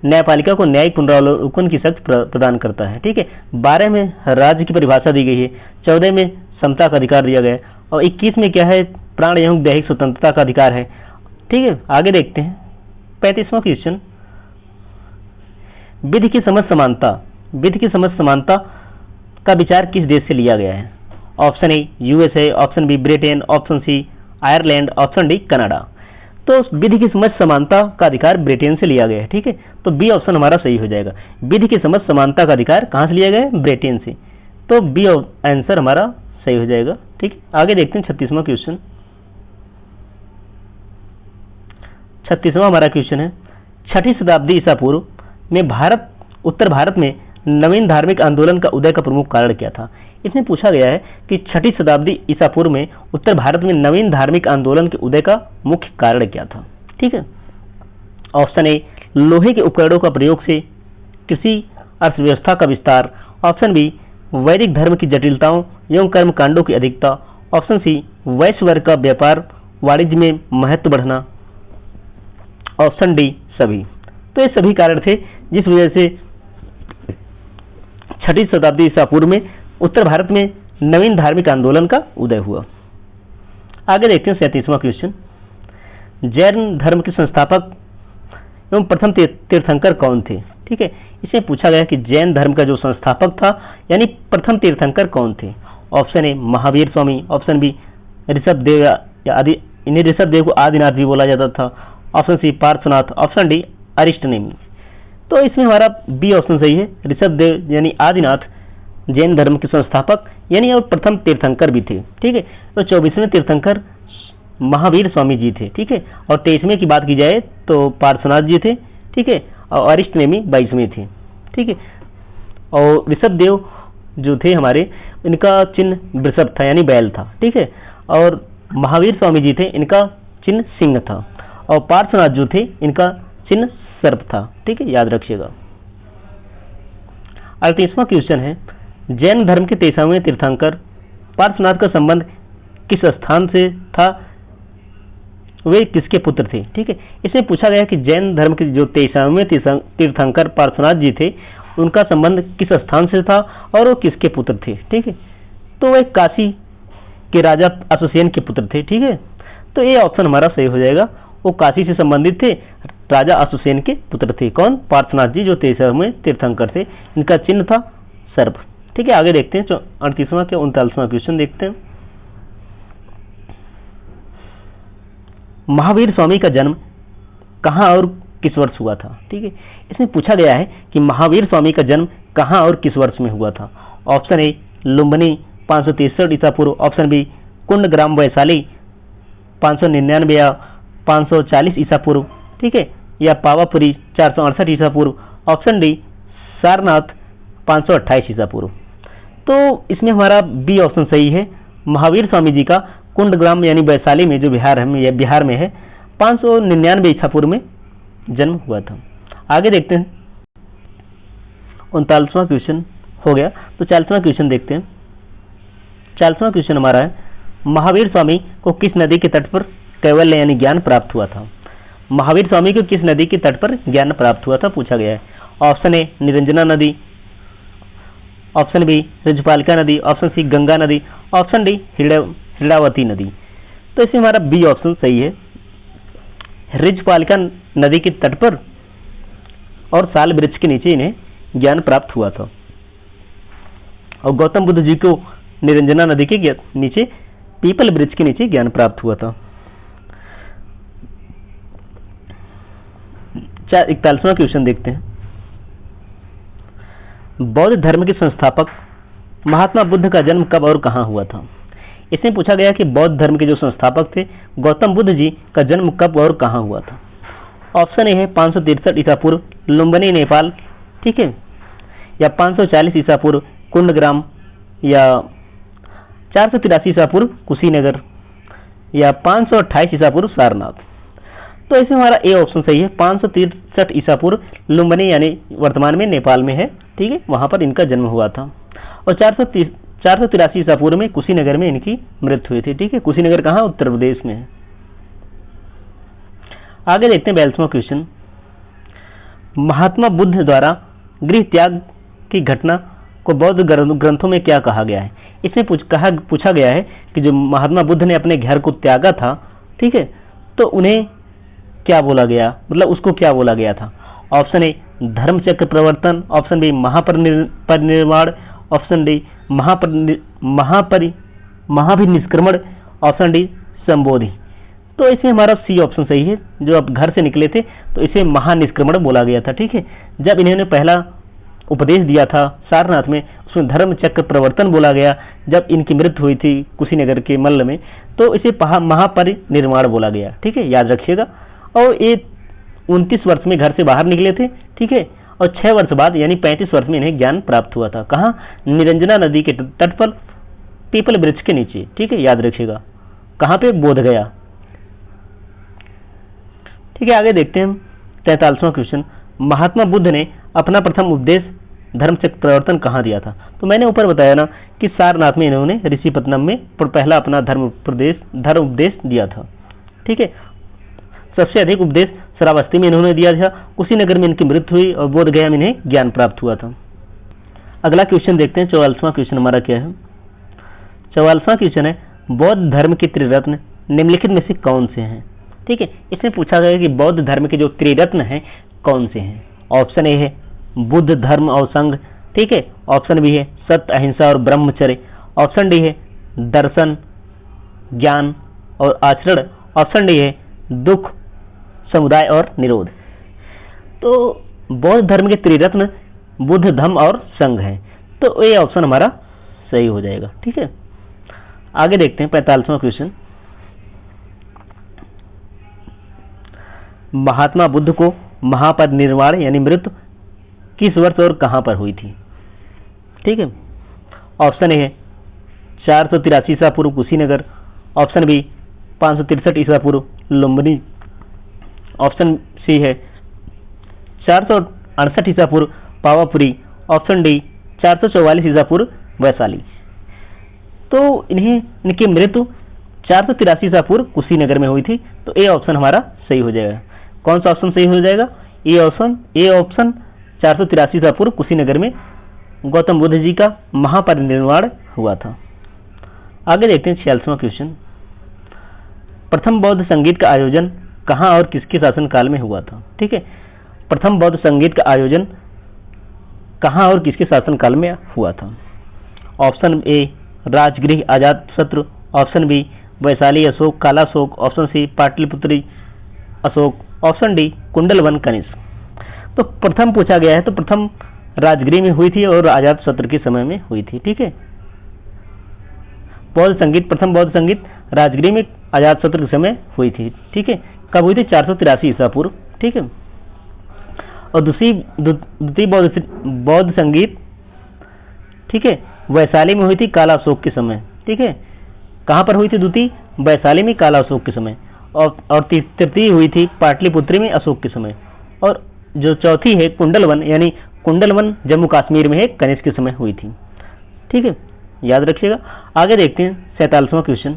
न्यायपालिका को न्यायिक पुनरावलोकन की शक्ति प्रदान करता है। ठीक है, 12 में राज्य की परिभाषा दी गई है, 14 में समता का अधिकार दिया गया है और 21 में क्या है, प्राण एवं दैहिक स्वतंत्रता का अधिकार है। ठीक है, आगे देखते हैं 35वां क्वेश्चन, विधि की समझ समानता। विधि की समझ समानता का विचार किस देश से लिया गया है? Option A USA, option B Britain, option C Ireland, option D Canada. तो विधि की समझ समानता का अधिकार ब्रिटेन से लिया गया है। ठीक है, तो बी ऑप्शन हमारा सही हो जाएगा। विधि की समझ समानता का अधिकार कहां से लिया गया है? ब्रिटेन से। तो बी आंसर हमारा सही हो जाएगा। ठीक है, आगे देखते हैं 36वां क्वेश्चन। 36वां हमारा क्वेश्चन है, 6ठी शताब्दी ईसा पूर्व में उत्तर भारत में नवीन धार्मिक आंदोलन का उदय का प्रमुख कारण क्या था? इसमें पूछा गया है कि 6ठी शताब्दी ईसा पूर्व में उत्तर भारत में नवीन धार्मिक आंदोलन के उदय का मुख्य कारण क्या था? ठीक है, ऑप्शन ए लोहे के उपकरणों का प्रयोग से कृषि अर्थव्यवस्था का विस्तार, ऑप्शन बी वैदिक धर्म की जटिलताओं एवं कर्मकांडों की अधिकता, ऑप्शन सी वैश्य वर्ग का व्यापार वाणिज्य में महत्व बढ़ना, ऑप्शन डी सभी। तो ये सभी कारण थे जिस वजह से 6ठी शताब्दी ईसा पूर्व में उत्तर भारत में नवीन धार्मिक आंदोलन का उदय हुआ। आगे देखते हैं 37वां क्वेश्चन, जैन धर्म के संस्थापक एवं प्रथम तीर्थंकर कौन थे? ठीक है, इसमें पूछा गया कि जैन धर्म का जो संस्थापक था यानी प्रथम तीर्थंकर कौन थे? Option A Mahavir Swami, option B Rishabh Dev या आदि, इन्हें ऋषभ देव को आदिनाथ भी बोला जाता था, option C Parshvanath, option D Arishtanemi. तो इसमें हमारा बी ऑप्शन सही है, ऋषभ देव यानी आदिनाथ जैन धर्म के संस्थापक यानी और प्रथम तीर्थंकर भी थे। ठीक है, तो 24वें तीर्थंकर महावीर स्वामी जी थे। ठीक है, और 23वें की बात की जाए तो पार्श्वनाथ जी थे। ठीक है, और अरिष्टनेमी 22वें थे। ठीक है, और ऋषभ देव जो थे हमारे, इनका चिन्ह वृषभ था यानी बैल था। ठीक है, और महावीर स्वामी जी थे, इनका चिन्ह सिंह था, और पार्श्वनाथ जो थे इनका चिन्ह सर्प था। ठीक है, याद रखिएगा। 38वां क्वेश्चन है, जैन धर्म के 23वें तीर्थंकर पार्श्वनाथ का संबंध किस स्थान से था? वे किसके पुत्र थे? ठीक है, इसमें पूछा गया कि जैन धर्म के जो 23वें तीर्थंकर पार्श्वनाथ जी थे, उनका संबंध किस स्थान से था और वो किसके पुत्र थे? ठीक है, तो वे काशी के राजा अश्वसेन के पुत्र थे। ठीक है, तो ये ऑप्शन हमारा सही हो जाएगा, वो काशी से संबंधित थे, राजा अश्वसेन के पुत्र थे। कौन? पार्श्वनाथ जी जो 23वें तीर्थंकर थे, इनका चिन्ह था सर्प। ठीक है, आगे देखते हैं 38वां के 39वां क्वेश्चन देखते हैं। महावीर स्वामी का जन्म कहां और किस वर्ष हुआ था? ठीक है, इसमें पूछा गया है कि महावीर स्वामी का जन्म कहां और किस वर्ष में हुआ था? ऑप्शन ए लुम्बिनी 563 ईसा पूर्व, ऑप्शन बी कुंडग्राम वैशाली 599 या 540 ईसा पूर्व, ठीक है, या पावापुरी 468 ईसा पूर्व, ऑप्शन डी सारनाथ 528 ईसा पूर्व। तो इसमें हमारा बी ऑप्शन सही है, महावीर स्वामी जी का कुंडग्राम यानी वैशाली में जो बिहार में है 599 ईसा पूर्व में जन्म हुआ था। आगे देखते हैं 39वां क्वेश्चन हो गया, तो 40वां क्वेश्चन देखते हैं। 40वां क्वेश्चन हमारा है, महावीर स्वामी को किस नदी के तट पर कैवल्य यानी ज्ञान प्राप्त हुआ था? महावीर स्वामी को किस नदी के तट पर ज्ञान प्राप्त हुआ था पूछा गया है। ऑप्शन ए निरंजना नदी, ऑप्शन बी रजपालिका नदी, ऑप्शन सी गंगा नदी, ऑप्शन डी श्रीरावती नदी। तो इसमें हमारा बी ऑप्शन सही है। ऋजपालिका नदी के तट पर और साल वृक्ष के नीचे इन्हें ज्ञान प्राप्त हुआ था। और गौतम बुद्ध जी को निरंजना नदी के नीचे पीपल वृक्ष के नीचे ज्ञान प्राप्त हुआ था। 41वां क्वेश्चन देखते हैं। बौद्ध धर्म के संस्थापक महात्मा बुद्ध का जन्म कब और कहां हुआ था? इसमें पूछा गया कि बौद्ध धर्म के जो संस्थापक थे गौतम बुद्ध जी का जन्म कब और कहां हुआ था। ऑप्शन ए है 563 ईसा पूर्व लुम्बिनी नेपाल, ठीक है, या 540 ईसा पूर्व कुंडग्राम, या 483 ईसा पूर्व कुशीनगर, या 528 ईसा पूर्व सारनाथ। तो इसमें हमारा ए ऑप्शन सही है। 563 ईसा पूर्व लुम्बिनी यानी वर्तमान में नेपाल में है, ठीक है, वहां पर इनका जन्म हुआ था। और 483 ईसा पूर्व में कुशीनगर में इनकी मृत्यु हुई थी, ठीक है। कुशीनगर कहाँ? उत्तर प्रदेश में है। आगे देखते हैं 42वां क्वेश्चन। महात्मा बुद्ध द्वारा गृह त्याग की घटना को बौद्ध ग्रंथों में क्या कहा गया है? इसमें पूछा गया है कि जो महात्मा बुद्ध ने अपने घर को त्यागा था, ठीक है, तो उन्हें क्या बोला गया, मतलब उसको क्या बोला गया था? ऑप्शन ए धर्म चक्र प्रवर्तन, ऑप्शन बी महापरिनिर्वाण, ऑप्शन डी महाभिनिष्क्रमण, ऑप्शन डी संबोधि। तो इसमें हमारा सी ऑप्शन सही है। जो अब घर से निकले थे तो इसे महानिष्क्रमण बोला गया था, ठीक है। जब इन्होंने पहला उपदेश दिया था सारनाथ में, उसमें धर्म चक्र प्रवर्तन बोला गया। जब इनकी मृत्यु हुई थी कुशीनगर के मल्ल में, तो इसे महापरिनिर्वाण बोला गया, ठीक है, याद रखिएगा। और ये 29 वर्ष में घर से बाहर निकले थे, ठीक है, और 6 वर्ष बाद यानी 35 वर्ष में इन्हें ज्ञान प्राप्त हुआ था। कहाँ? निरंजना नदी के तट पर पीपल वृक्ष के नीचे, ठीक है, याद रखिएगा। कहाँ पे? बोध गया, ठीक है। आगे देखते हैं 43वां क्वेश्चन। महात्मा बुद्ध ने अपना प्रथम उपदेश धर्मचक्र प्रवर्तन कहाँ दिया था? तो मैंने ऊपर बताया ना कि सारनाथ में इन्होंने ऋषिपत्तनम में पहला अपना धर्म उपदेश दिया था, ठीक है। सबसे अधिक उपदेश श्रावस्ती में इन्होंने दिया था। कुशीनगर में इनकी मृत्यु हुई और बोध गया में इन्हें ज्ञान प्राप्त हुआ था। अगला क्वेश्चन देखते हैं। 44वां क्वेश्चन हमारा क्या है? 44वां क्वेश्चन है बौद्ध धर्म के त्रिरत्न निम्नलिखित में से कौन से हैं? ठीक है, इसमें पूछा गया कि बौद्ध धर्म के जो त्रिरत्न हैं कौन से हैं। ऑप्शन ए है बुद्ध धर्म और संघ, ठीक है। ऑप्शन बी है सत्य अहिंसा और ब्रह्मचर्य। ऑप्शन डी है दर्शन ज्ञान और आचरण। ऑप्शन डी है दुख समुदाय और निरोध। तो बौद्ध धर्म के त्रिरत्न बुद्ध धम्म और संघ है, तो ये ऑप्शन हमारा सही हो जाएगा, ठीक है। आगे देखते हैं 45वां क्वेश्चन। महात्मा बुद्ध को महापरिनिर्वाण यानी मृत्यु किस वर्ष और कहां पर हुई थी? ठीक है। ऑप्शन ए है 483 ईसा पूर्व कुशीनगर। ऑप्शन बी 563 ईसा पूर्व लुम्बिनी। ऑप्शन सी है 468 ईसा पूर्व पावापुरी। ऑप्शन डी 444 ईसा पूर्व वैशाली। तो इनकी मृत्यु 483 ईसा पूर्व कुशीनगर में हुई थी, तो ए ऑप्शन हमारा सही हो जाएगा। कौन सा ऑप्शन सही हो जाएगा? ए ऑप्शन 483 ईसा पूर्व कुशीनगर में गौतम बुद्ध जी का महापरिनिर्वाण हुआ था। आगे देखते हैं 46वां क्वेश्चन। प्रथम बौद्ध संगीत का आयोजन कहाँ और किसके शासनकाल में हुआ था? ठीक है, प्रथम बौद्ध संगीत का आयोजन कहाँ और किसके शासनकाल में हुआ था? Option A Rajgriha Ajatashatru. Option B Vaishali Ashok Kalashok. Option C Pataliputra Ashok. Option D Kundalvan Kanishka. तो प्रथम पूछा गया है, तो प्रथम राजगृह में हुई थी और अजातशत्रु के समय में हुई थी, ठीक है। प्रथम बौद्ध संगीत राजगृह में अजातशत्रु के समय हुई थी, ठीक है। कब हुई थी? 483 ईसा पूर्व, ठीक है। और द्वितीय बौद्ध संगीत, ठीक है, वैशाली में हुई थी कालाशोक के समय, ठीक है। कहाँ पर हुई थी द्वितीय? वैशाली में कालाशोक के समय। और तृतीय हुई थी पाटलिपुत्री में अशोक के समय। और जो चौथी है कुंडलवन, यानी कुंडलवन जम्मू कश्मीर में है, कनिष्क के समय हुई थी, ठीक है, याद रखिएगा। आगे देखते हैं 47वां क्वेश्चन।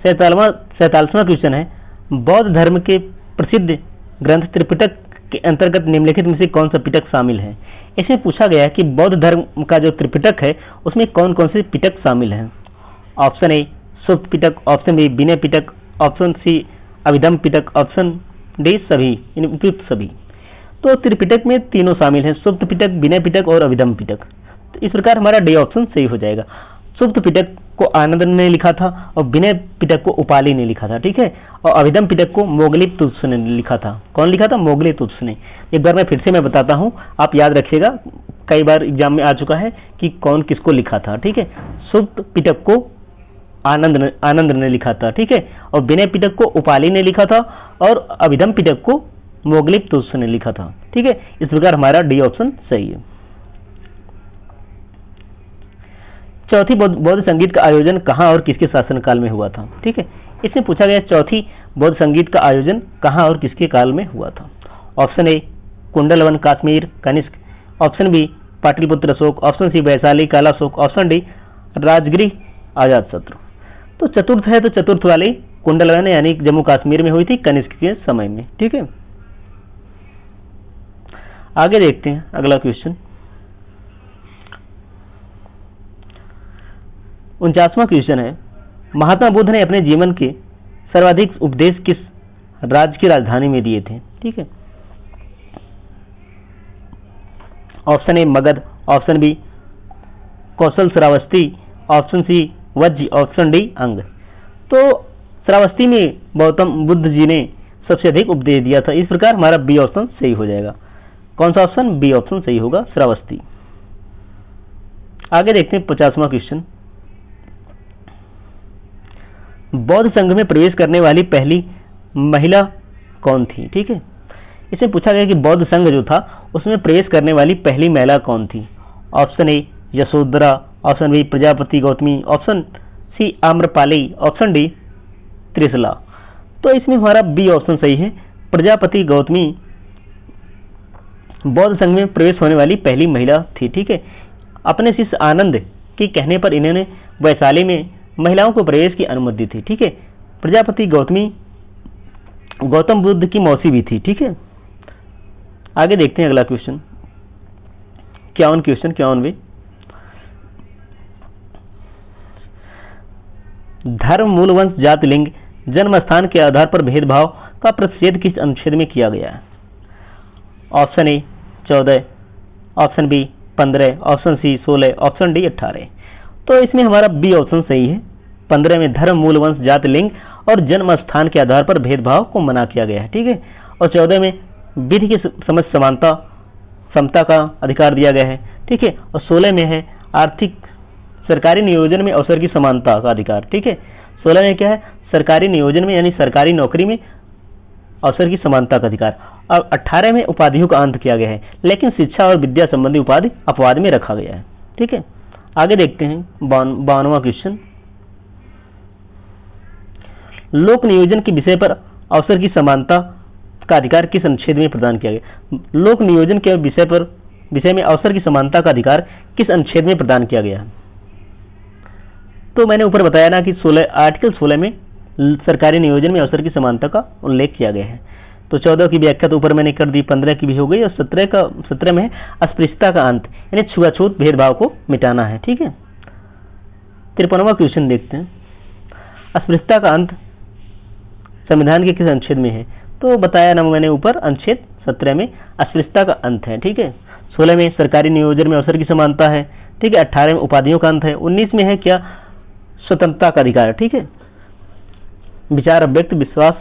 47वां क्वेश्चन है बौद्ध धर्म के प्रसिद्ध ग्रंथ त्रिपिटक के अंतर्गत निम्नलिखित में से कौन सा पिटक शामिल है। इसमें पूछा गया है कि बौद्ध धर्म का जो त्रिपिटक है उसमें कौन कौन से पिटक शामिल हैं। ऑप्शन ए सुप्त पिटक, option B Vinaya Pitaka, option C Abhidhamma पिटक, ऑप्शन डी सभी, उपयुक्त सभी। तो त्रिपिटक में तीनों शामिल हैं, सुप्त पिटक, विनय पिटक और अभिधम पिटक। तो इस प्रकार हमारा डी ऑप्शन सही हो जाएगा। सुप्त पिटक को आनंद ने लिखा था और विनय पिटक को उपाली ने लिखा था, ठीक है, और अभिधम पिटक को मोगली तुत्स ने लिखा था। कौन लिखा था? मोगली तुत्स ने। एक बार मैं फिर से मैं बताता हूँ, आप याद रखिएगा, कई बार एग्जाम में आ चुका है कि कौन किसको लिखा था, ठीक है। सुप्त पिटक को आनंद ने लिखा था, ठीक है, और विनय पिटक को उपाली ने लिखा था और अभिधम पिटक को मोगली तुत्स ने लिखा था, ठीक है। इस प्रकार हमारा डी ऑप्शन सही है। चौथी बौद्ध संगीत का आयोजन कहाँ और किसके शासनकाल में हुआ था, ठीक है। इसमें पूछा गया चौथी बौद्ध संगीत का आयोजन कहाँ और किसके काल में हुआ था। Option A Kundalvan Kashmir Kanishka, option B Pataliputra Ashoka, option C Vaishali Kalashoka, option D Rajgiri Ajatashatru. तो चतुर्थ है, तो चतुर्थ वाली कुंडलवन यानी जम्मू कश्मीर में हुई थी कनिष्क के समय में, ठीक है। आगे देखते हैं अगला क्वेश्चन। 49वां क्वेश्चन है, महात्मा बुद्ध ने अपने जीवन के सर्वाधिक उपदेश किस राज्य की राजधानी में दिए थे, ठीक है। Option A Magadh, option B Kaushal Shravasti, option C Vajra, option D अंग। तो श्रावस्ती में गौतम बुद्ध जी ने सबसे अधिक उपदेश दिया था। इस प्रकार हमारा बी ऑप्शन सही हो जाएगा। कौन सा ऑप्शन? बी ऑप्शन सही होगा, श्रावस्ती। आगे देखते हैं 50वां क्वेश्चन। बौद्ध संघ में प्रवेश करने वाली पहली महिला कौन थी, ठीक है। इसमें पूछा गया कि बौद्ध संघ जो था उसमें प्रवेश करने वाली पहली महिला कौन थी। Option A Yashodhara, option B Prajapati Gautami, option C Amrapali, option D Trishala. तो इसमें हमारा बी ऑप्शन सही है, प्रजापति गौतमी बौद्ध संघ में प्रवेश होने वाली पहली महिला थी, ठीक है। अपने शिष्य आनंद के कहने पर इन्होंने वैशाली में महिलाओं को प्रवेश की अनुमति दी थी, ठीक है। प्रजापति गौतमी गौतम बुद्ध की मौसी भी थी, ठीक है। आगे देखते हैं अगला क्वेश्चन 51। धर्म, मूल वंश, जाति, लिंग, जन्म स्थान के आधार पर भेदभाव का प्रतिषेध किस अनुच्छेद में किया गया है। Option A 14, option B 15, option C 16, option D 18। तो इसमें हमारा बी ऑप्शन सही है। 15 में धर्म, मूल वंश, जाति, लिंग और जन्म स्थान के आधार पर भेदभाव को मना किया गया है, ठीक है। और 14 में विधि की समझ समानता समता का अधिकार दिया गया है, ठीक है। और 16 में है आर्थिक सरकारी नियोजन में अवसर की समानता का अधिकार, ठीक है। 16 में क्या है? सरकारी नियोजन में यानी सरकारी नौकरी में अवसर की समानता का अधिकार। और 18 में उपाधियों का अंत किया गया है, लेकिन शिक्षा और विद्या संबंधी उपाधि अपवाद में रखा गया है, ठीक है। आगे देखते हैं 52वां क्वेश्चन। लोक नियोजन के विषय पर अवसर की समानता का अधिकार किस अनुच्छेद में प्रदान किया गया। लोक नियोजन के विषय में अवसर की समानता का अधिकार किस अनुच्छेद में प्रदान किया गया है। तो मैंने ऊपर बताया ना कि आर्टिकल 16 में सरकारी नियोजन में अवसर की समानता का उल्लेख किया गया है। तो 14 की व्याख्या तो ऊपर मैंने कर दी, 15 की भी हो गई, और 17 में अस्पृश्यता का अंत यानी छुआछूत भेदभाव को मिटाना है, ठीक है। 53वां क्वेश्चन देखते हैं। अस्पृश्यता का अंत संविधान के किस अनुच्छेद में है। तो बताया ना मैंने ऊपर, अनुच्छेद 17 में अस्पृश्यता का अंत है, ठीक है। 16 में सरकारी नियोजन में अवसर की समानता है, ठीक है। 18 में उपाधियों का अंत है। 19 में है क्या? स्वतंत्रता का अधिकार, ठीक है। विचार, अभिव्यक्ति, विश्वास,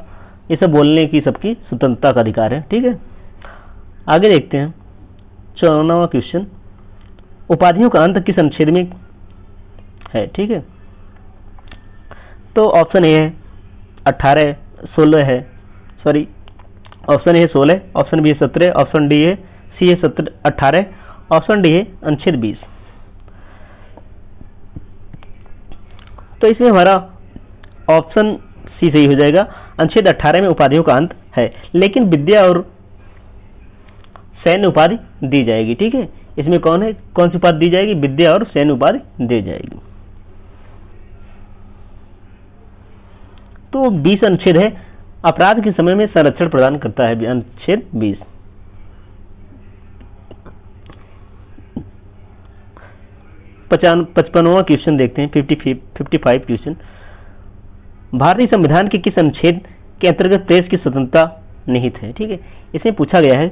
ये सब बोलने की सबकी स्वतंत्रता का अधिकार है, ठीक है। आगे देखते हैं 54वां क्वेश्चन। उपाधियों का अंत किस अनुच्छेद में है, ठीक है। तो ऑप्शन ए है 18, 16 है, सॉरी ऑप्शन ए है 16, ऑप्शन बी है 17, ऑप्शन डी है सी है 18, ऑप्शन डी है अनुच्छेद 20। तो इसमें हमारा ऑप्शन सी सही हो जाएगा। अनुच्छेद 18 में उपाधियों का अंत है, लेकिन विद्या और सैन्य उपाधि दी जाएगी, ठीक है। इसमें कौन सी उपाधि दी जाएगी? विद्या और सैन्य उपाधि दी जाएगी। तो 20 अनुच्छेद है, अपराध के समय में संरक्षण प्रदान करता है अनुच्छेद 20। 55वां क्वेश्चन देखते हैं, 55 क्वेश्चन। भारतीय संविधान के किस अनुच्छेद के अंतर्गत प्रेस की स्वतंत्रता निहित है? ठीक है, इसमें पूछा गया है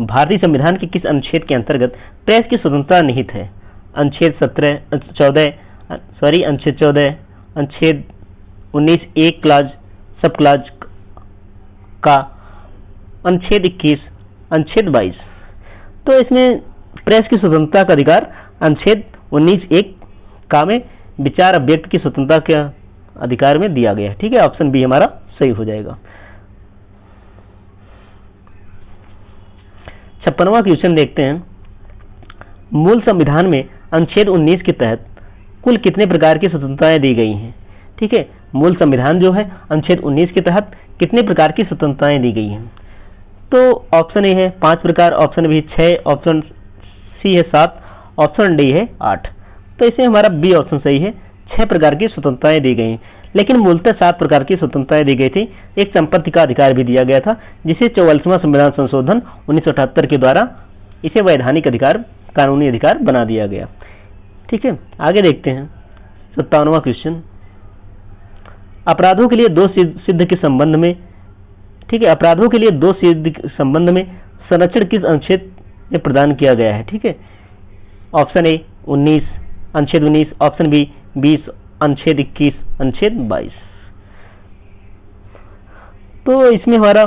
भारतीय संविधान के किस अनुच्छेद के अंतर्गत प्रेस की स्वतंत्रता निहित है? अनुच्छेद 14, अनुच्छेद 19 एक क्लाज सब क्लाज का, अनुच्छेद 21, अनुच्छेद 22। तो इसमें प्रेस की स्वतंत्रता का अधिकार अनुच्छेद 19 एक का में विचार अभिव्यक्ति की स्वतंत्रता के अधिकार में दिया गया है। ठीक है, ऑप्शन बी हमारा सही हो जाएगा। 56वां क्वेश्चन देखते हैं। मूल संविधान में अनुच्छेद 19 के तहत कुल कितने प्रकार की स्वतंत्रताएं दी गई हैं? ठीक है, मूल संविधान जो है अनुच्छेद 19 के तहत कितने प्रकार की स्वतंत्रताएं दी गई हैं? तो ऑप्शन ए है 5 प्रकार, ऑप्शन बी 6, ऑप्शन सी है 7, ऑप्शन डी है 8। तो इसमें हमारा बी ऑप्शन सही है, 6 प्रकार की स्वतंत्रताएं दी गई, लेकिन मूलतः 7 प्रकार की स्वतंत्रताएं दी गई थी। एक संपत्ति का अधिकार भी दिया गया था, जिसे 44वां संविधान संशोधन 1978 के द्वारा इसे वैधानिक अधिकार, कानूनी अधिकार बना दिया गया। ठीक है, आगे देखते हैं 57वां क्वेश्चन। अपराधों के लिए दोष सिद्ध के संबंध में, ठीक है, अपराधों के लिए दोष सिद्ध के संबंध में संरक्षण किस अनुच्छेद में प्रदान किया गया है? ठीक है, ऑप्शन ए 19, अनुच्छेद 19, ऑप्शन बी 20, अनुच्छेद 21, अनुच्छेद 22। तो इसमें हमारा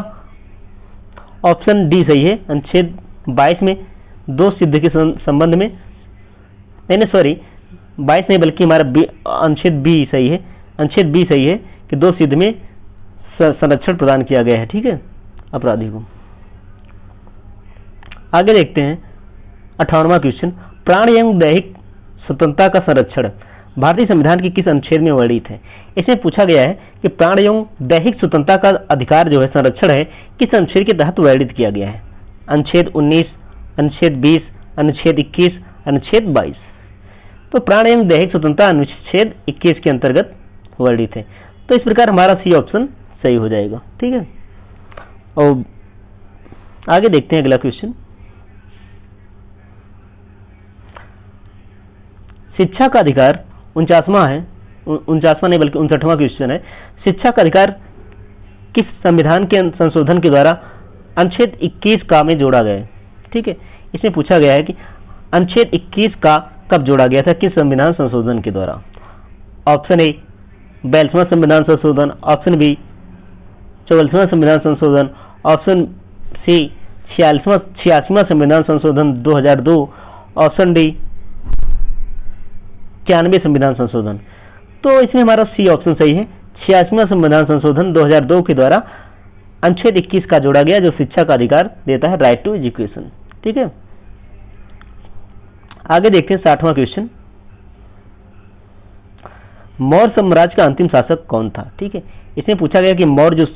ऑप्शन डी सही है, अनुच्छेद 22 में दोष सिद्ध के संबंध में, नहीं सॉरी 22 नहीं बल्कि हमारा अनुच्छेद बी सही है, अनुच्छेद बी सही है कि दोष सिद्ध में संरक्षण प्रदान किया गया है। ठीक है, अपराधी को। आगे देखते हैं 58वां क्वेश्चन। प्राण एवं दैहिक स्वतंत्रता का संरक्षण भारतीय संविधान के किस अनुच्छेद में वर्णित है? इसमें पूछा गया है कि प्राण एवं दैहिक स्वतंत्रता का अधिकार जो है, संरक्षण है, किस अनुच्छेद के तहत वर्णित किया गया है? अनुच्छेद 19, अनुच्छेद 20, अनुच्छेद 21, अनुच्छेद 22। तो प्राण एवं दैहिक स्वतंत्रता अनुच्छेद 21 के अंतर्गत वर्णित है। तो इस प्रकार हमारा सी ऑप्शन सही हो जाएगा। ठीक है, और आगे देखते हैं अगला क्वेश्चन। शिक्षा का अधिकार 49वां है, 49वां नहीं बल्कि 59वां क्वेश्चन है। शिक्षा का अधिकार किस संविधान के संशोधन के द्वारा अनुच्छेद 21 का में जोड़ा गया है? ठीक है, इसमें पूछा गया है कि अनुच्छेद 21 का कब जोड़ा गया था, किस संविधान संशोधन के द्वारा? ऑप्शन ए 42वां संविधान संशोधन, ऑप्शन बी 44वां संविधान संशोधन, ऑप्शन सी 86वां संविधान संशोधन 2002, ऑप्शन डी 91 संविधान संशोधन। तो इसमें हमारा सी ऑप्शन सही है, 86वां संविधान संशोधन 2002 के द्वारा अनुच्छेद 21 का जोड़ा गया, जो शिक्षा का अधिकार देता है, राइट टू एजुकेशन। ठीक है, आगे देखते हैं 60वां क्वेश्चन। मौर्य साम्राज्य का अंतिम शासक कौन था? ठीक है, इसमें पूछा गया कि मौर्य जो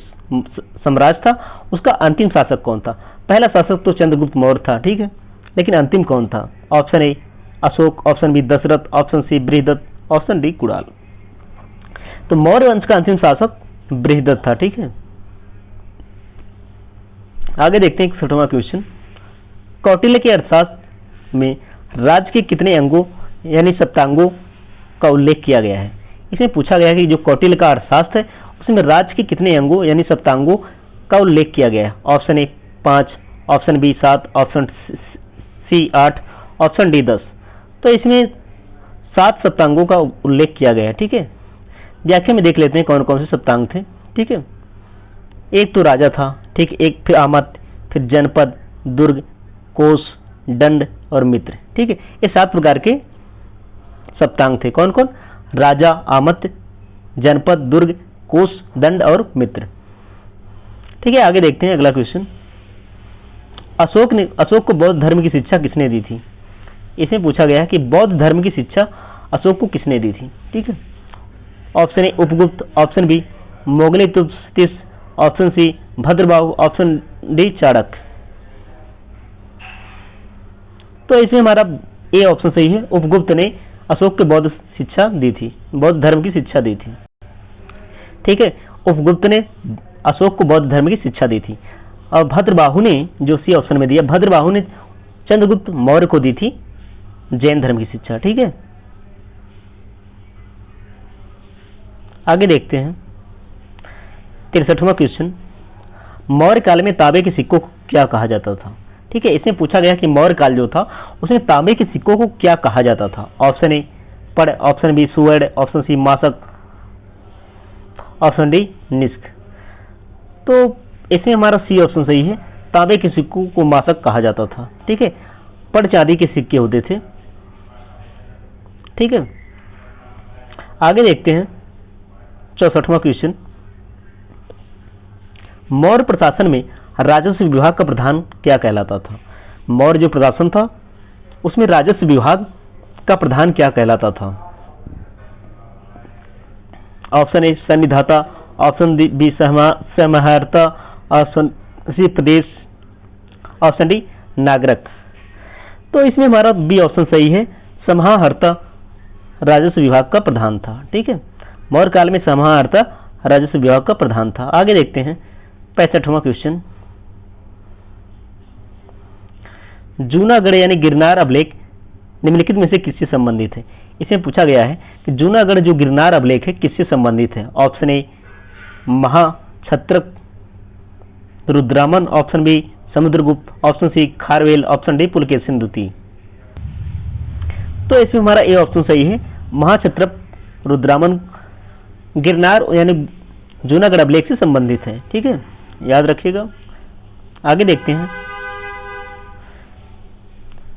साम्राज्य था उसका अंतिम शासक कौन था? पहला शासक तो चंद्रगुप्त मौर्य था। ठीक है, लेकिन अंतिम कौन था? Option A Ashoka, option B Dasharatha, option C Brihadatta, option D Kunal. तो मौर्य वंश का अंतिम शासक बृहदत्त था। ठीक है, आगे देखते हैं 61वां क्वेश्चन। कौटिल्य के अर्थशास्त्र में राज्य के कितने अंगों यानी सप्तांगों का उल्लेख किया गया है? इसमें पूछा गया है कि जो कौटिल्य का अर्थशास्त्र है उसमें राज्य के कितने अंगों यानी सप्तांगों का उल्लेख किया गया है? Option A 5, option B 7, option C 8, option D 10। तो इसमें 7 सप्तांगों का उल्लेख किया गया है। ठीक है, व्याख्या में देख लेते हैं कौन कौन से सप्तांग थे। ठीक है, एक तो राजा था, ठीक, एक फिर आमत, फिर जनपद, दुर्ग, कोष, दंड और मित्र। ठीक है, ये 7 प्रकार के सप्तांग थे। कौन कौन? राजा, आमत, जनपद, दुर्ग, कोष, दंड और मित्र। ठीक है, आगे देखते हैं अगला क्वेश्चन। अशोक को बौद्ध धर्म की शिक्षा किसने दी थी? इसमें पूछा गया है कि बौद्ध धर्म की शिक्षा अशोक को किसने दी थी? ठीक है, option A Upagupta, option B Moggali तुर्तिस, option C Bhadrabahu, option D Chanakya. तो इसमें हमारा ए ऑप्शन सही है, उपगुप्त ने अशोक को बौद्ध शिक्षा दी थी, बौद्ध धर्म की शिक्षा दी थी। ठीक है, उपगुप्त ने अशोक को बौद्ध धर्म की शिक्षा दी थी। और भद्रबाहु ने, जो सी ऑप्शन में दिया, भद्रबाहु ने चंद्रगुप्त मौर्य को दी थी जैन धर्म की शिक्षा। ठीक है, आगे देखते हैं 63वां क्वेश्चन, मौर्य काल में तांबे के सिक्कों को क्या कहा जाता था। ठीक है, इसमें पूछा गया कि मौर्य काल जो था उसमें तांबे के सिक्कों को क्या कहा जाता था। ऑप्शन ए पड़, ऑप्शन बी सुवर्ण, ऑप्शन सी मासक, ऑप्शन डी निष्क। तो इसमें हमारा सी ऑप्शन सही है, तांबे के सिक्कों को मासक कहा जाता था। ठीक है, पड़ चांदी के सिक्के होते थे। ठीक है, आगे देखते हैं 64वां क्वेश्चन, मौर्य प्रशासन में राजस्व विभाग का प्रधान क्या कहलाता था। मौर्य जो प्रशासन था उसमें राजस्व विभाग का प्रधान क्या कहलाता था। ऑप्शन ए संनिधाता, ऑप्शन बी समाहर्ता, ऑप्शन सी प्रदेश, ऑप्शन डी नागरिक। तो इसमें हमारा बी ऑप्शन सही है, समाहर्ता राजस्व विभाग का प्रधान था। ठीक है, मौर्य काल में समाहर्ता राजस्व विभाग का प्रधान था। आगे देखते हैं 65वां क्वेश्चन, जूनागढ़ यानी गिरनार अभिलेख निम्नलिखित में से किससे संबंधित है। इसमें पूछा गया है कि जूनागढ़ जो गिरनार अभिलेख है किससे संबंधित है। ऑप्शन ए महाक्षत्रप Rudradaman, option B Samudragupta, option C Kharavela, option D Pulakeshin द्वितीय। तो इसमें हमारा ए ऑप्शन सही है, महाक्षत्रप रुद्रामन गिरनार यानी जूनागढ़ अभिलेख से संबंधित है। ठीक है, याद रखिएगा। आगे देखते हैं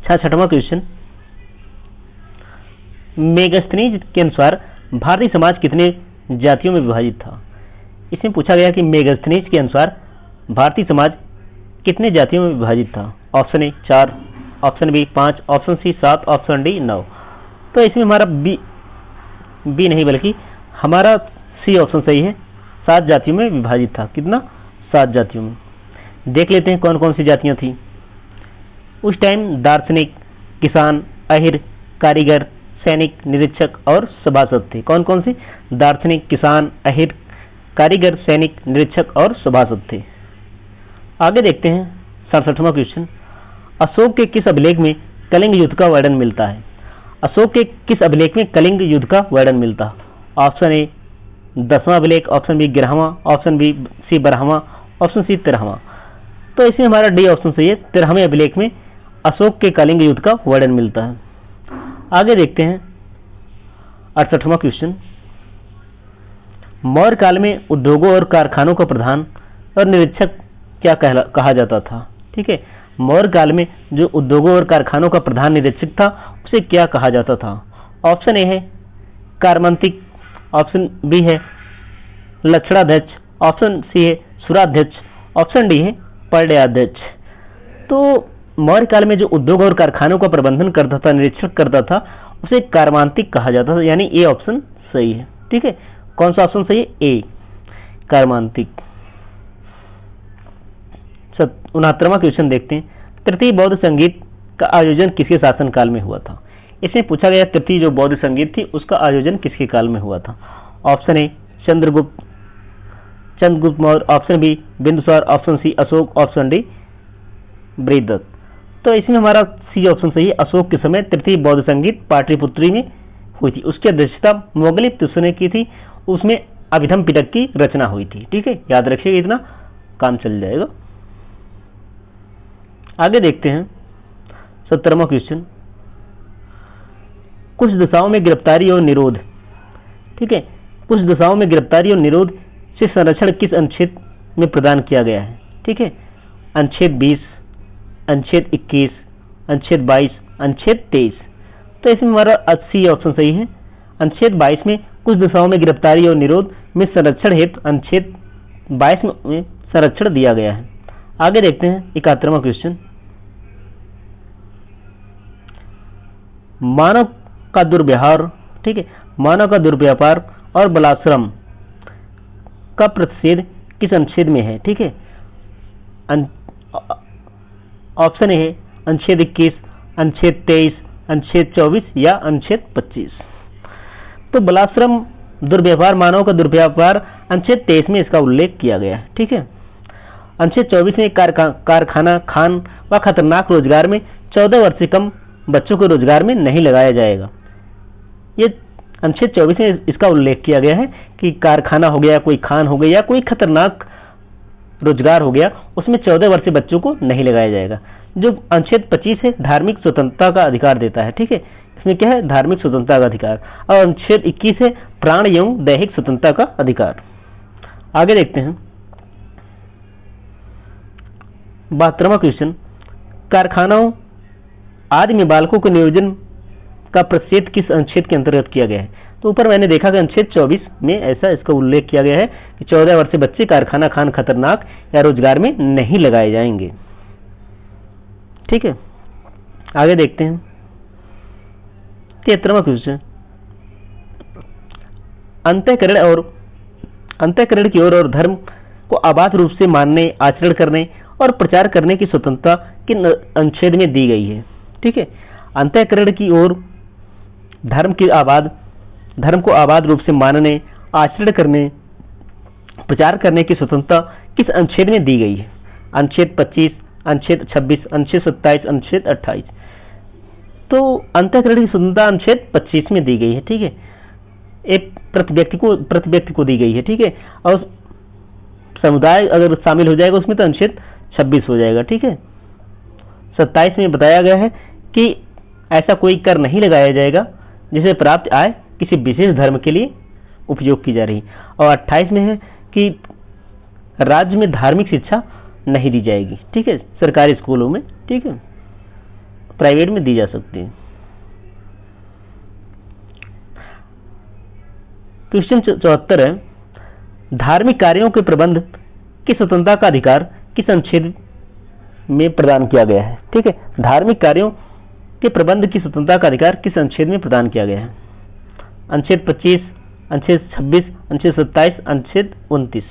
66वां क्वेश्चन, मेगास्थनीज के अनुसार भारतीय समाज कितने जातियों में विभाजित था। इसमें पूछा गया कि मेगास्थनीज के अनुसार भारतीय समाज कितने जातियों में विभाजित था। Option A 4, option B 5, option C 7, option D 9। तो इसमें हमारा बी नहीं बल्कि हमारा सी ऑप्शन सही है, 7 जातियों में विभाजित था। कितना? 7 जातियों में। देख लेते हैं कौन कौन सी जातियां थी उस टाइम। दार्शनिक, किसान, अहिर, कारीगर, सैनिक, निरीक्षक और सभासद थे। कौन कौन से? दार्शनिक, किसान, अहिर, कारीगर, सैनिक, निरीक्षक और सभासद थे। आगे देखते हैं 67वां क्वेश्चन, अशोक के किस अभिलेख में कलिंग युद्ध का वर्णन मिलता है। अशोक के किस अभिलेख में कलिंग युद्ध का वर्णन मिलता है। ऑप्शन ए 10वां अभिलेख, ऑप्शन बी 11वां, ऑप्शन बी सी 12वां, ऑप्शन सी 13वां। तो इसमें हमारा डी ऑप्शन सही है, 13वें अभिलेख में अशोक के कलिंग युद्ध का वर्णन मिलता है। आगे देखते हैं 68वां क्वेश्चन, मौर्य काल में उद्योगों और कारखानों का प्रधान और निरीक्षक क्या कहा जाता था। ठीक है, मौर्य काल में जो उद्योगों और कारखानों का प्रधान निरीक्षक था उसे क्या कहा जाता था। ऑप्शन ए है कारमंत्रिक, ऑप्शन बी है लक्षणाध्यक्ष, ऑप्शन सी है सुराध्यक्ष, ऑप्शन डी है पर्याध्यक्ष। तो मौर्य काल में जो उद्योग और कारखानों का प्रबंधन करता था, निरीक्षक करता था, उसे कारमांतिक कहा जाता था, यानी ए ऑप्शन सही है। ठीक है, कौन सा ऑप्शन सही है? ए कारमांतिक। 69वां क्वेश्चन देखते हैं, तृतीय बौद्ध संगीत का आयोजन किसके शासन काल में हुआ था। इसमें पूछा गया तृतीय जो बौद्ध संगीत थी उसका आयोजन किसके काल में हुआ था। Option A Chandragupta Maurya, option B Bindusara, option C Ashoka, option D Brihadratha. तो इसमें हमारा सी ऑप्शन सही है, अशोक के समय तृतीय बौद्ध संगीत पाटलिपुत्र में हुई थी। उसकी अध्यक्षता मोगली तुस्य ने की थी, उसमें अभिधम पिटक की रचना हुई थी। ठीक है, याद रखिएगा, इतना काम चल जाएगा। आगे देखते हैं 70वां क्वेश्चन, कुछ दशाओं में गिरफ्तारी और निरोध। ठीक है, कुछ दशाओं में गिरफ्तारी और निरोध से संरक्षण किस अनुच्छेद में प्रदान किया गया है। ठीक है, अनुच्छेद 20, अनुच्छेद 21, अनुच्छेद 22, अनुच्छेद 23। तो इसमें हमारा 80 ऑप्शन सही है, अनुच्छेद 22 में कुछ दशाओं में गिरफ्तारी और निरोध में संरक्षण हेतु अनुच्छेद 22 में संरक्षण दिया गया है। आगे देखते हैं 71वां क्वेश्चन, मानव का दुर्व्यवहार। ठीक है, मानव का दुर्व्यापार और बलात्श्रम का प्रतिषेध किस अनुच्छेद में है। ठीक है, ऑप्शन ए है अनुच्छेद 21, अनुच्छेद 23, अनुच्छेद 24 या अनुच्छेद 25। तो बलात्श्रम, दुर्व्यवहार, मानव का दुर्व्यापार अनुच्छेद 23 में इसका उल्लेख किया गया है। ठीक है, अनुच्छेद 24 में कारखाना, खान व खतरनाक रोजगार में 14 वर्ष से कम बच्चों को रोजगार में नहीं लगाया जाएगा। ये अनुच्छेद 24 में इसका उल्लेख किया गया है कि कारखाना हो गया, कोई खान हो गया या कोई खतरनाक रोजगार हो गया, उसमें 14 वर्ष से बच्चों को नहीं लगाया जाएगा। जो अनुच्छेद 25 है धार्मिक स्वतंत्रता का अधिकार देता है, ठीक है, इसमें क्या है, धार्मिक स्वतंत्रता का अधिकार। और अनुच्छेद 21 है प्राण एवं दैहिक स्वतंत्रता का अधिकार। आगे देखते हैं 72वां क्वेश्चन, कारखानाओं आदि में बालकों के नियोजन का प्रतिषेध किस अनुच्छेद के अंतर्गत किया गया है? तो ऊपर मैंने देखा कि अनुच्छेद 24 में ऐसा इसका उल्लेख किया गया है कि 14 वर्ष से बच्चे कारखाना खान खतरनाक या रोजगार में नहीं लगाए जाएंगे। ठीक है, आगे देखते हैं 73वां क्वेश्चन, अंतःकरण की ओर और धर्म को अबाध रूप से मानने, आचरण करने और प्रचार करने की स्वतंत्रता किन अनुच्छेद में दी गई है? ठीक है, अंतःकरण की ओर धर्म को आबाद रूप से मानने, आचरण करने, प्रचार करने की स्वतंत्रता किस अनुच्छेद में दी गई है? अनुच्छेद 25, अनुच्छेद 26, अनुच्छेद 27, अनुच्छेद 28। तो अंतःकरण की स्वतंत्रता अनुच्छेद 25 में दी गई है। ठीक है, एक प्रति व्यक्ति को दी गई है। ठीक है, और समुदाय अगर शामिल हो जाएगा उसमें तो अनुच्छेद 26 हो जाएगा। ठीक है, 27 में बताया गया है कि ऐसा कोई कर नहीं लगाया जाएगा जिसे प्राप्त आय किसी विशेष धर्म के लिए उपयोग की जा रही। और 28 में है कि राज्य में धार्मिक शिक्षा नहीं दी जाएगी। ठीक है, सरकारी स्कूलों में, ठीक है, प्राइवेट में दी जा सकती है। क्वेश्चन 74 है, धार्मिक कार्यों के प्रबंध की स्वतंत्रता का अधिकार किस अनुच्छेद में प्रदान किया गया है? ठीक है, धार्मिक कार्यों के प्रबंध की स्वतंत्रता का अधिकार किस अनुच्छेद में प्रदान किया गया है? अनुच्छेद 25, अनुच्छेद 26, अनुच्छेद 27, अनुच्छेद 29।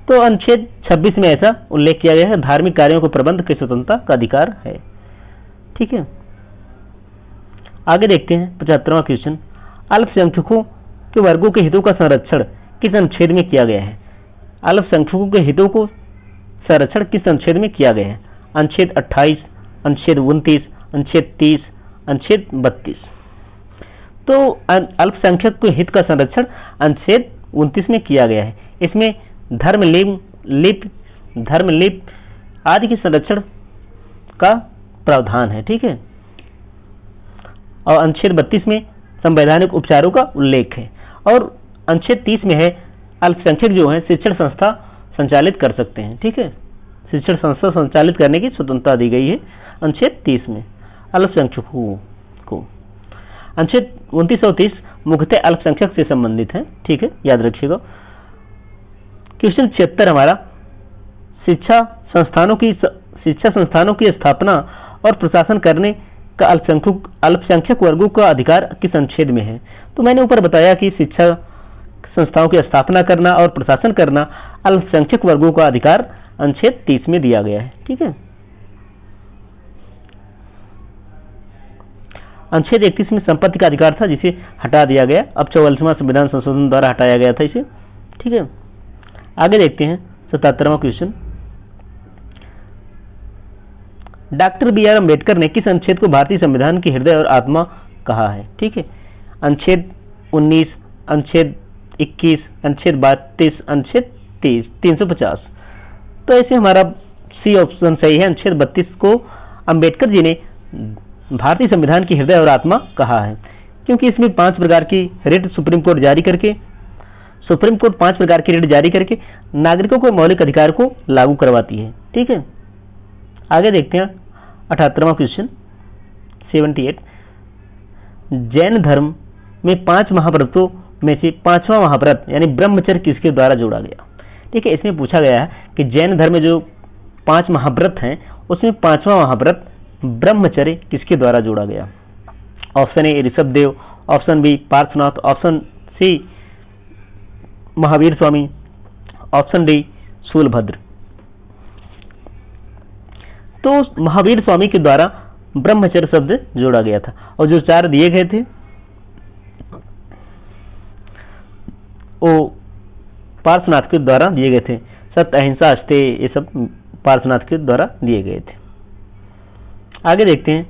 तो अनुच्छेद 26 में ऐसा उल्लेख किया गया है, धार्मिक कार्यों के प्रबंध की स्वतंत्रता का अधिकार है। ठीक है, आगे देखते हैं 75वां क्वेश्चन, अल्पसंख्यकों के वर्गों के हितों का संरक्षण किस अनुच्छेद में किया गया है? अल्पसंख्यकों के हितों को संरक्षण किस अनुच्छेद में किया गया है? अनुच्छेद 28, अनुच्छेद 29, अनुच्छेद 30, अनुच्छेद 32। तो अल्पसंख्यक के हित का संरक्षण अनुच्छेद 29 में किया गया है। इसमें धर्मलिप आदि के संरक्षण का प्रावधान है। ठीक है, और अनुच्छेद 32 में संवैधानिक उपचारों का उल्लेख है। और अनुच्छेद 30 में है अल्पसंख्यक जो है शिक्षण संस्था संचालित कर सकते हैं। ठीक है, शिक्षण संस्था संचालित करने की स्वतंत्रता दी गई है अनुच्छेद 30 में अल्पसंख्यकों को। अनुच्छेद 29 और 30 मुख्यतः अल्पसंख्यक से संबंधित है। ठीक है, याद रखिएगा। क्वेश्चन 76 हमारा शिक्षा संस्थानों की स्थापना और प्रशासन करने का अल्पसंख्यक वर्गों का अधिकार किस अनुच्छेद में है? तो मैंने ऊपर बताया कि शिक्षा संस्थाओं की स्थापना करना और प्रशासन करना अल्पसंख्यक वर्गों का अधिकार अनुच्छेद 30 में दिया गया है। ठीक है, अनुच्छेद 31 में संपत्ति का अधिकार था जिसे हटा दिया गया, अब 44वां संविधान संशोधन द्वारा हटाया गया था इसे। ठीक है, आगे देखते हैं 77वां question, doctor B R Ambedkar ने किस अनुच्छेद को भारतीय संविधान की हृदय और आत्मा कहा है? ठीक है, अनुच्छेद 19, अनुच्छेद 21, अनुच्छेद 32, अनुच्छेद 30, 350। तो ऐसे हमारा सी ऑप्शन सही है। अनुच्छेद 32 को अम्बेडकर जी ने भारतीय संविधान की हृदय और आत्मा कहा है, क्योंकि इसमें 5 प्रकार की रिट सुप्रीम कोर्ट 5 प्रकार की रिट जारी करके नागरिकों को मौलिक अधिकार को लागू करवाती है। ठीक है, आगे देखते हैं 78वां क्वेश्चन 78, जैन धर्म में 5 महाव्रतों में से 5वां महाव्रत यानी ब्रह्मचर्य किसके द्वारा जोड़ा गया? ठीक है, इसमें पूछा गया है कि जैन धर्म में जो 5 महाव्रत हैं उसमें 5वां महाव्रत ब्रह्मचर्य किसके द्वारा जोड़ा गया? Option A Rishabhdev, option B Parshvanath, option C Mahavir Swami, option D Sthulabhadra. तो महावीर स्वामी के द्वारा ब्रह्मचर्य शब्द जोड़ा गया था, और जो 4 दिए गए थे वो पार्श्वनाथ के द्वारा दिए गए थे। सत्य, अहिंसा, अस्तेय, ये सब पार्श्वनाथ के द्वारा दिए गए थे। आगे देखते हैं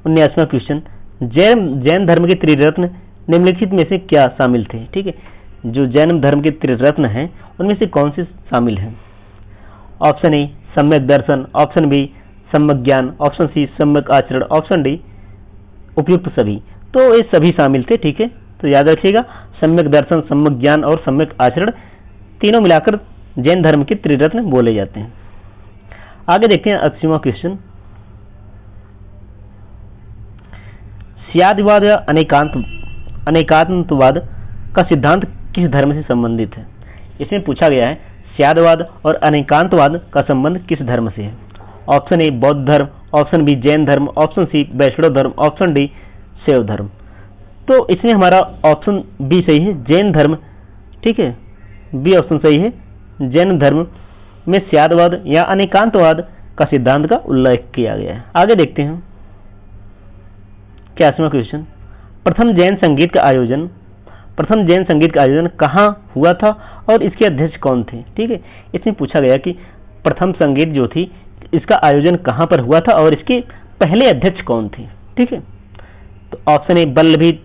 79वां क्वेश्चन, जैन धर्म के त्रिरत्न निम्नलिखित में से क्या शामिल थे? ठीक है, जो जैन धर्म के त्रिरत्न हैं उनमें से कौन से शामिल हैं? ऑप्शन ए सम्यक दर्शन, ऑप्शन बी सम्यक ज्ञान, ऑप्शन सी सम्यक आचरण, ऑप्शन डी उपयुक्त सभी। तो ये सभी शामिल थे। ठीक है, तो याद रखिएगा सम्यक दर्शन, सम्यक ज्ञान और सम्यक आचरण तीनों मिलाकर जैन धर्म के त्रिरत्न बोले जाते हैं। आगे देखते हैं 80वां क्वेश्चन। स्यादवाद या अनेकांतवाद का सिद्धांत किस धर्म से संबंधित है? इसमें पूछा गया है स्यादवाद और अनेकांतवाद का संबंध किस धर्म से है? ऑप्शन ए बौद्ध धर्म, ऑप्शन बी जैन धर्म, ऑप्शन सी वैष्णव धर्म, ऑप्शन डी शैव धर्म। तो इसमें हमारा ऑप्शन बी सही है, जैन धर्म। ठीक है, बी ऑप्शन सही है, जैन धर्म में स्यादवाद या अनेकांतवाद का सिद्धांत का उल्लेख किया गया है। आगे देखते हैं 81वां क्वेश्चन। प्रथम जैन संगीत का आयोजन कहाँ हुआ था और इसके अध्यक्ष कौन थे? ठीक है, इसमें पूछा गया कि प्रथम संगीत जो थी इसका आयोजन कहाँ पर हुआ था और इसके पहले अध्यक्ष कौन थे? ठीक है, तो ऑप्शन ए वल्लभी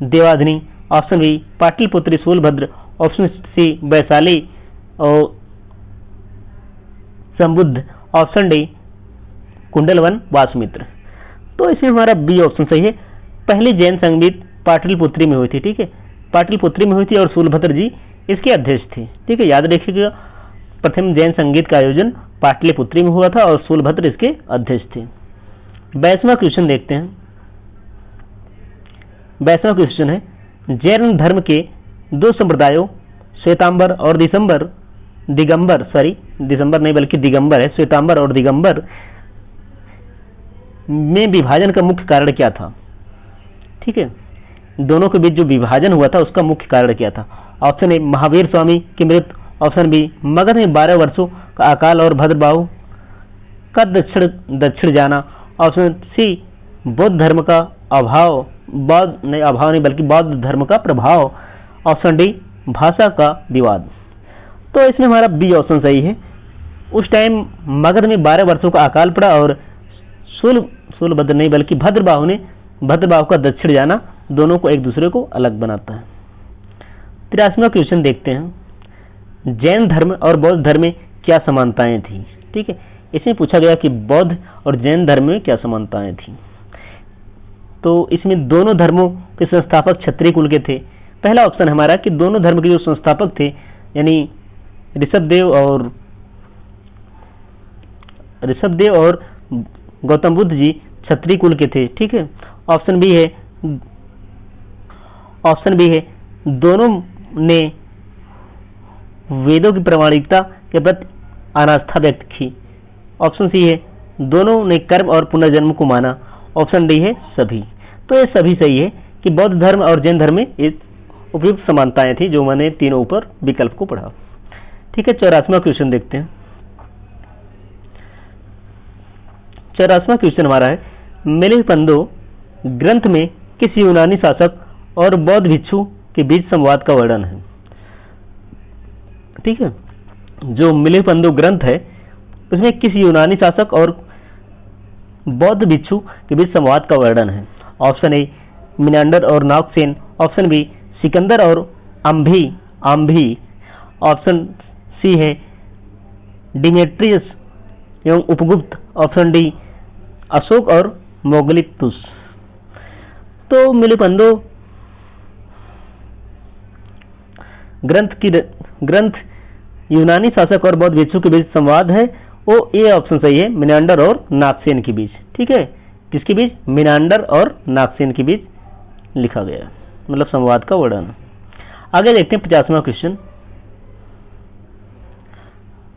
देवाधिनी, option B Pataliputra Sthulabhadra, option C Vaishali और संबुद्ध, ऑप्शन डी कुंडलवन वासुमित्र। तो इसमें हमारा बी ऑप्शन सही है, पहली जैन संगीत पाटलिपुत्री में हुई थी। ठीक है, पाटलिपुत्री में हुई थी और सूलभद्र जी इसके अध्यक्ष थे। ठीक है, याद रखिएगा प्रथम जैन संगीत का आयोजन पाटलिपुत्री में हुआ था और सूलभद्र इसके अध्यक्ष थे। 22वां क्वेश्चन देखते हैं। 22वां क्वेश्चन है जैन धर्म के दो संप्रदायों श्वेतांबर और दिगंबर है, श्वेतांबर और दिगंबर में विभाजन का मुख्य कारण क्या था? ठीक है, दोनों के बीच जो विभाजन हुआ था उसका मुख्य कारण क्या था? ऑप्शन ए महावीर स्वामी की मृत्यु, ऑप्शन बी मगध में 12 वर्षों का अकाल और भद्रबाहु का दक्षिण जाना, ऑप्शन सी बौद्ध धर्म का बौद्ध धर्म का प्रभाव, ऑप्शन डी भाषा का विवाद। तो इसमें हमारा बी ऑप्शन सही है। उस टाइम मगध में 12 वर्षों का अकाल पड़ा और सूलभद्र नहीं बल्कि भद्रबाहु का दक्षिण जाना दोनों को एक दूसरे को अलग बनाता है। 83वां क्वेश्चन देखते हैं जैन धर्म और बौद्ध धर्म में क्या समानताएं थी? ठीक है, इसमें पूछा गया कि बौद्ध और जैन धर्म में क्या समानताएं थी। तो इसमें दोनों धर्मों के संस्थापक क्षत्रिय कुल के थे। पहला ऑप्शन हमारा कि दोनों धर्म के जो संस्थापक थे यानी ऋषभदेव और गौतम बुद्ध जी क्षत्रिय कुल के थे। ठीक है, ऑप्शन बी है दोनों ने वेदों की प्रामाणिकता के प्रति अनास्था व्यक्त की। ऑप्शन सी है दोनों ने कर्म और पुनर्जन्म को माना, ऑप्शन डी है सभी। तो ये सभी सही है कि बौद्ध धर्म और जैन धर्म में उपयुक्त समानताएं थी जो मैंने तीनों ऊपर विकल्प को पढ़ा। ठीक है, 84वां क्वेश्चन देखते हैं। 84वां क्वेश्चन हमारा है मेलेविपंतो ग्रंथ में किस यूनानी शासक और बौद्ध भिक्षु के बीच संवाद का वर्णन है? ठीक है, जो मेलेविपंतो ग्रंथ है उसमें किस यूनानी शासक और बौद्ध भिक्षु के बीच संवाद का वर्णन है? ऑप्शन ए मिनांडर और नागसेन, ऑप्शन बी सिकंदर और आम्भी, ऑप्शन सी है डिमेट्रियस एवं उपगुप्त, ऑप्शन डी अशोक और मोगलितुस। तो मेलेविपंतो ग्रंथ यूनानी शासक और बौद्ध भिक्षु के बीच संवाद है, वो ए ऑप्शन सही है, मिनांडर और नागसेन के बीच। ठीक है, किसके बीच? मिनांडर और नागसेन के बीच लिखा गया, मतलब संवाद का वर्णन। आगे देखते हैं 50वां क्वेश्चन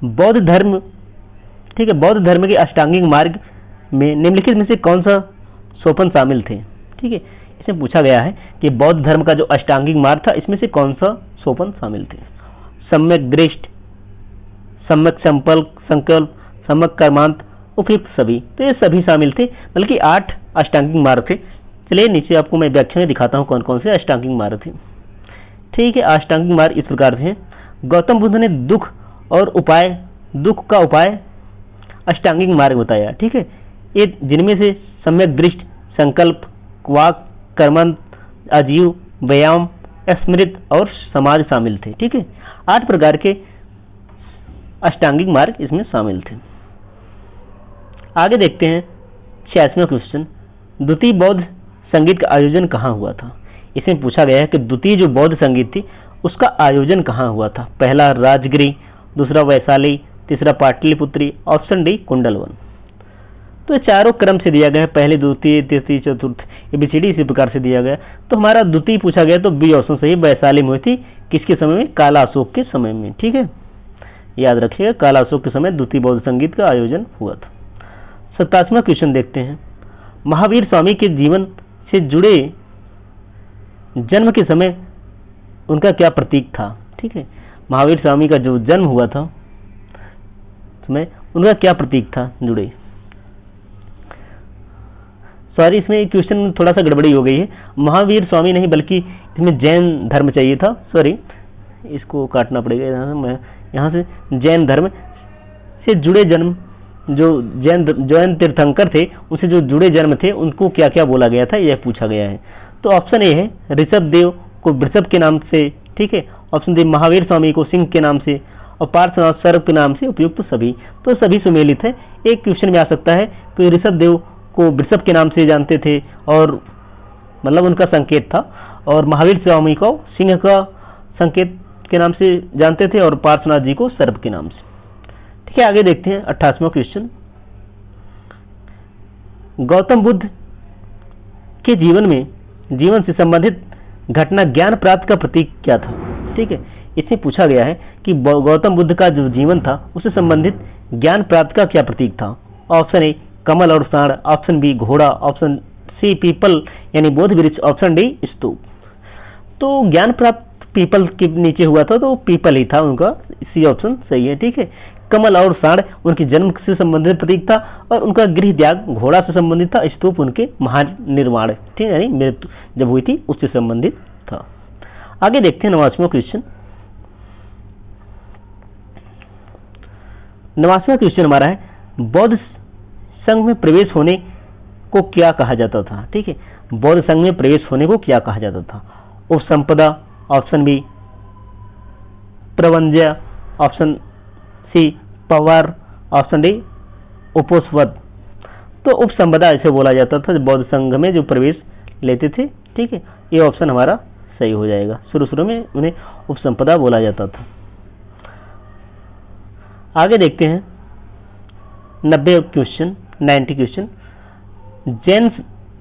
बौद्ध धर्म। ठीक है, बौद्ध धर्म के अष्टांगिक मार्ग में निम्नलिखित में से कौन सा सोपान शामिल थे? ठीक है, इसमें पूछा गया है कि बौद्ध धर्म का जो अष्टांगिक मार्ग था इसमें से कौन सा सोपान शामिल थे? सम्यक दृष्टि, सम्यक संकल्प, सम्यक कर्मांत, उपयुक्त सभी। तो ये सभी शामिल थे, बल्कि 8 अष्टांगिक मार्ग थे। चलिए नीचे आपको मैं व्याख्या में दिखाता हूँ कौन कौन से अष्टांगिक मार्ग थे। ठीक है, अष्टांगिक मार्ग इस प्रकार से हैं। गौतम बुद्ध ने दुख का उपाय अष्टांगिक मार्ग बताया। ठीक है, ये जिनमें से सम्यक दृष्टि, संकल्प, वाक, कर्मंत, आजीव, व्यायाम, स्मृति और समाज शामिल थे। ठीक है, 8 प्रकार के अष्टांगिक मार्ग इसमें शामिल थे। आगे देखते हैं 86वां क्वेश्चन, द्वितीय बौद्ध संगीत का आयोजन कहाँ हुआ था। इसमें पूछा गया है कि द्वितीय जो बौद्ध संगीत थी उसका आयोजन कहाँ हुआ था। पहला राजगिरी, दूसरा वैशाली, तीसरा पाटलिपुत्री, ऑप्शन डी कुंडलवन। तो ये चारों क्रम से दिया गया है, पहले, द्वितीय, तृतीय, चतुर्थ, एबीसीडी इसी प्रकार से दिया गया। तो हमारा द्वितीय पूछा गया तो बी ऑप्शन सही, वैशाली में हुई थी। किसके समय में? काला अशोक के समय में। ठीक है, याद रखिएगा, काला अशोक के समय द्वितीय बौद्ध संगीत का आयोजन हुआ था। 87वां क्वेश्चन देखते हैं, महावीर स्वामी के जीवन से जुड़े जन्म के समय उनका क्या प्रतीक था। ठीक है, महावीर स्वामी का जो जन्म हुआ था समय उनका क्या प्रतीक था जुड़े। सॉरी, इसमें क्वेश्चन थोड़ा सा गड़बड़ी हो गई है, महावीर स्वामी नहीं बल्कि इसमें जैन धर्म चाहिए था। सॉरी, इसको काटना पड़ेगा। मैं यहाँ से जैन धर्म से जुड़े जन्म, जो जैन तीर्थंकर थे उनसे जो जुड़े जन्म थे उनको क्या क्या बोला गया था, यह पूछा गया है। तो ऑप्शन ए है, ऋषभ देव को वृषभ के नाम से। ठीक है, ऑप्शन डी, महावीर स्वामी को सिंह के नाम से, और पार्श्वनाथ सर्प के नाम से उपयुक्त तो सभी। तो सभी सुमेलित है। एक क्वेश्चन में आ सकता है कि ऋषभ देव को वृषभ के नाम से जानते थे और मतलब उनका संकेत था, और महावीर स्वामी को सिंह का संकेत के नाम से जानते थे, और पार्श्वनाथ जी को सर्प के नाम से। ठीक है, आगे देखते हैं 88वां क्वेश्चन, गौतम बुद्ध के जीवन से संबंधित घटना ज्ञान प्राप्त का प्रतीक क्या था। ठीक है, इसमें पूछा गया है कि गौतम बुद्ध का जो जीवन था उससे संबंधित ज्ञान प्राप्त का क्या प्रतीक था। ऑप्शन ए कमल और साढ़, ऑप्शन बी घोड़ा, ऑप्शन सी पीपल यानी बोध वृक्ष, ऑप्शन डी स्तूप। तो ज्ञान प्राप्त पीपल के नीचे हुआ था तो पीपल ही था उनका, सी ऑप्शन सही है। ठीक है, कमल और साढ़ उनके जन्म से संबंधित प्रतीक था, और उनका गृह त्याग घोड़ा से संबंधित था, स्तूप उनके महानिर्माण, ठीक है, यानी मृत्यु जब हुई थी उससे संबंधित था। आगे देखते हैं 89वां क्वेश्चन। 89वां क्वेश्चन हमारा है, बौद्ध संघ में प्रवेश होने को क्या कहा जाता था। ठीक है, बौद्ध संघ में प्रवेश होने को क्या कहा जाता था। उपसंपदा, ऑप्शन बी प्रबंध्य, ऑप्शन सी पवार, ऑप्शन डी उपोषवद। तो उपसंपदा ऐसे बोला जाता था बौद्ध संघ में जो प्रवेश लेते थे। ठीक है, ये ऑप्शन हमारा सही हो जाएगा। शुरू में उन्हें उपसंपदा बोला जाता था। आगे देखते हैं 90 क्वेश्चन,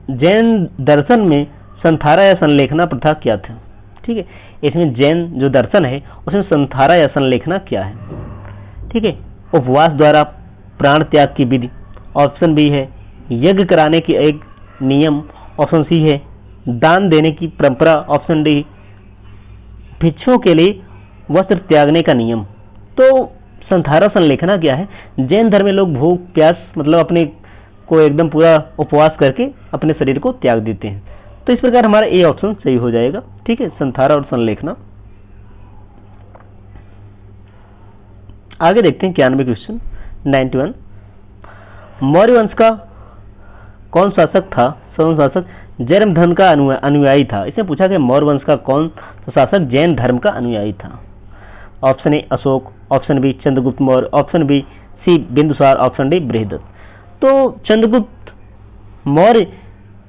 जैन दर्शन में संथारा या संलेखना प्रथा क्या था। ठीक है, इसमें जैन जो दर्शन है उसमें संथारा या संलेखना क्या है। ठीक है, उपवास द्वारा प्राण त्याग की विधि, ऑप्शन बी है यज्ञ कराने की एक नियम, ऑप्शन सी है दान देने की परंपरा, ऑप्शन डी भिक्षुओं के लिए वस्त्र त्यागने का नियम। तो संथारा संलेखना क्या है, जैन धर्म में लोग भूख प्यास मतलब अपने को एकदम पूरा उपवास करके अपने शरीर को त्याग देते हैं। तो इस प्रकार हमारा ए ऑप्शन सही हो जाएगा। ठीक है, संथारा और संलेखना। आगे देखते हैं 91 क्वेश्चन, 91, मौर्य वंश का कौन शासक था, शासक जैन धर्म का अनुयायी था। इसमें पूछा गया मौर्य वंश का कौन शासक जैन धर्म का अनुयायी था। Option A Ashoka, option B Chandragupta Maurya, option B C Bindusara, option D Brihadatta. तो चंद्रगुप्त मौर्य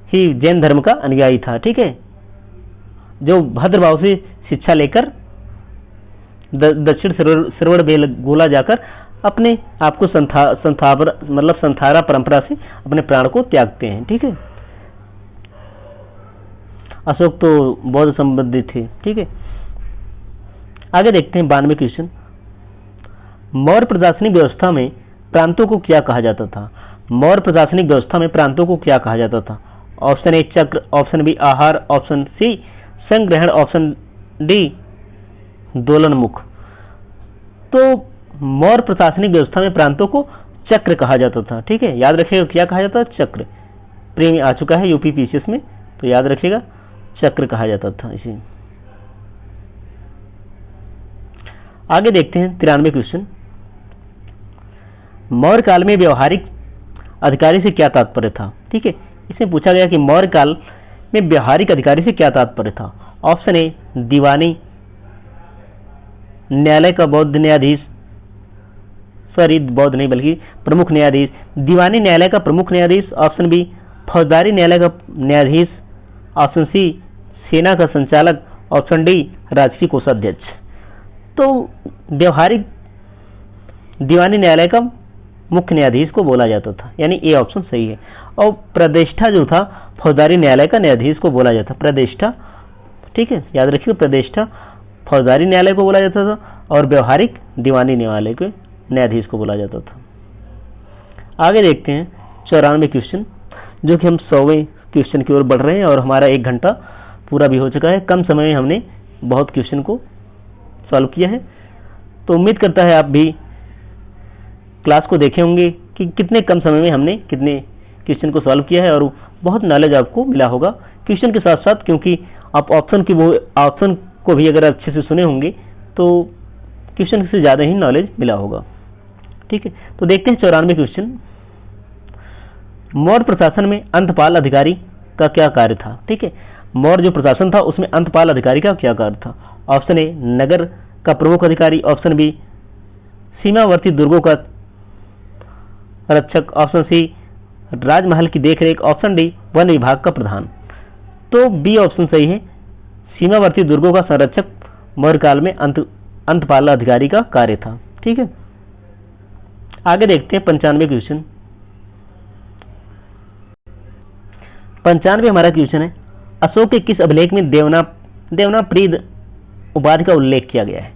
ही जैन धर्म का अनुयायी था। ठीक है, जो भद्रभाव से शिक्षा लेकर दक्षिण श्रवण बेलगोला जाकर अपने आप को संथारा परंपरा से अपने प्राण को त्यागते हैं। ठीक है, अशोक तो बौद्ध संबंधित थे। ठीक है, आगे देखते हैं 92 क्वेश्चन, मौर्य प्रशासनिक व्यवस्था में प्रांतों को क्या कहा जाता था। मौर्य प्रशासनिक व्यवस्था में प्रांतों को क्या कहा जाता था। ऑप्शन ए चक्र, ऑप्शन बी आहार, ऑप्शन सी संग्रहण, ऑप्शन डी दोलनमुख। तो मौर्य प्रशासनिक व्यवस्था में प्रांतों को चक्र कहा जाता था। ठीक है, याद रखिएगा क्या कहा जाता था, चक्र। प्री में आ चुका है यूपी पीसीएस में, तो याद रखिएगा चक्र कहा जाता था इसे। आगे देखते हैं 93 क्वेश्चन, मौर्य काल में व्यवहारिक अधिकारी से क्या तात्पर्य था। ठीक है, इसमें पूछा गया कि मौर्य काल में व्यवहारिक अधिकारी से क्या तात्पर्य था। ऑप्शन ए दीवानी न्यायालय का बौद्ध न्यायाधीश, सॉरी बौद्ध नहीं बल्कि प्रमुख न्यायाधीश, दीवानी न्यायालय का प्रमुख न्यायाधीश, ऑप्शन बी फौजदारी न्यायालय का न्यायाधीश, ऑप्शन सी सेना का संचालक, ऑप्शन डी राजकीय कोषाध्यक्ष। तो व्यवहारिक दीवानी न्यायालय का मुख्य न्यायाधीश को बोला जाता था, यानी ए ऑप्शन सही है। और प्रदेष्टा जो था फौजदारी न्यायालय का न्यायाधीश को बोला जाता, प्रदेष्टा, ठीक है, याद रखिए प्रदेष्टा फौजदारी न्यायालय को बोला जाता था और व्यवहारिक दीवानी न्यायालय के न्यायाधीश को बोला जाता था। आगे देखते हैं 94 क्वेश्चन, जो कि हम 100वें क्वेश्चन की ओर बढ़ रहे हैं और हमारा 1 घंटा पूरा भी हो चुका है। कम समय में हमने बहुत क्वेश्चन को सॉल्व किया है, तो उम्मीद करता है आप भी क्लास को देखे होंगे कि कितने कम समय में हमने कितने क्वेश्चन को सॉल्व किया है और बहुत नॉलेज आपको मिला होगा क्वेश्चन के साथ साथ, क्योंकि आप ऑप्शन को भी अगर अच्छे से सुने होंगे तो क्वेश्चन से ज़्यादा ही नॉलेज मिला होगा। ठीक है, तो देखते हैं 94 क्वेश्चन। मौर्य प्रशासन में अंतपाल अधिकारी का क्या कार्य था? ठीक है, मौर्य जो प्रशासन था उसमें अंतपाल अधिकारी का क्या कार्य था? ऑप्शन ए नगर का प्रमुख अधिकारी, ऑप्शन बी सीमावर्ती दुर्गों का रक्षक, ऑप्शन सी राजमहल की देखरेख, ऑप्शन डी वन विभाग का प्रधान। तो बी ऑप्शन सही है, सीमावर्ती दुर्गों का संरक्षक मौर्य काल में अंतपाल अधिकारी का कार्य था। ठीक है, आगे देखते हैं 95 क्वेश्चन। 95 हमारा क्वेश्चन है, अशोक के किस अभिलेख में देवनाप्रीद उपाधि का उल्लेख किया गया है?